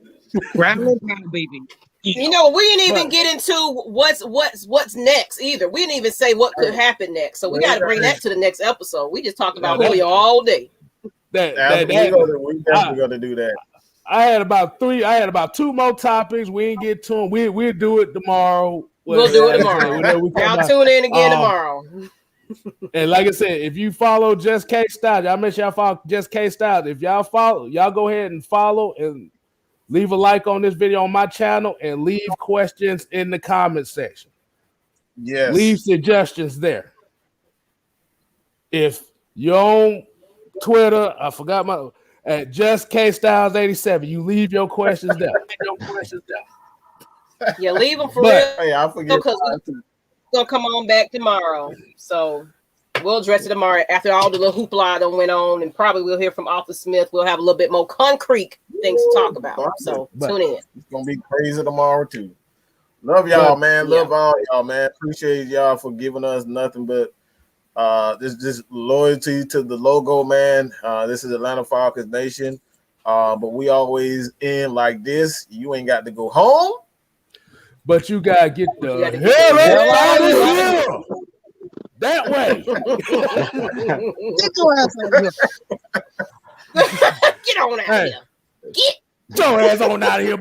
Grab it down, baby. You know, we didn't even get into what's next either. We didn't even say what could happen next. So we got to bring that to the next episode. We just talked about Julio all day. We're definitely going to do that. I had about 2 more topics. We didn't get to them. We'll do it tomorrow. We'll do it tomorrow. Y'all tune in again tomorrow. And like I said, if you follow Just Kstylz, y'all make sure y'all follow Just Kstylz. If y'all follow, y'all go ahead and follow and leave a like on this video on my channel and leave questions in the comment section. Yes. Leave suggestions there. If you're on Twitter, I forgot my at Just Kstylz 87, you leave your questions there. Yeah, leave them for real. Hey, I forget. Because we're gonna come on back tomorrow. So We'll address it tomorrow after all the little hoopla that went on, and probably we'll hear from Arthur Smith. We'll have a little bit more concrete things to talk about. So tune in. It's gonna be crazy tomorrow too. Love y'all, man. Love all y'all, man. Appreciate y'all for giving us nothing but this loyalty to the logo, man. This is Atlanta Falcons Nation. But we always end like this. You ain't got to go home, but you gotta get the hell out of here. That way. Get your ass out of here. Get on out of here. Get your ass on out of here.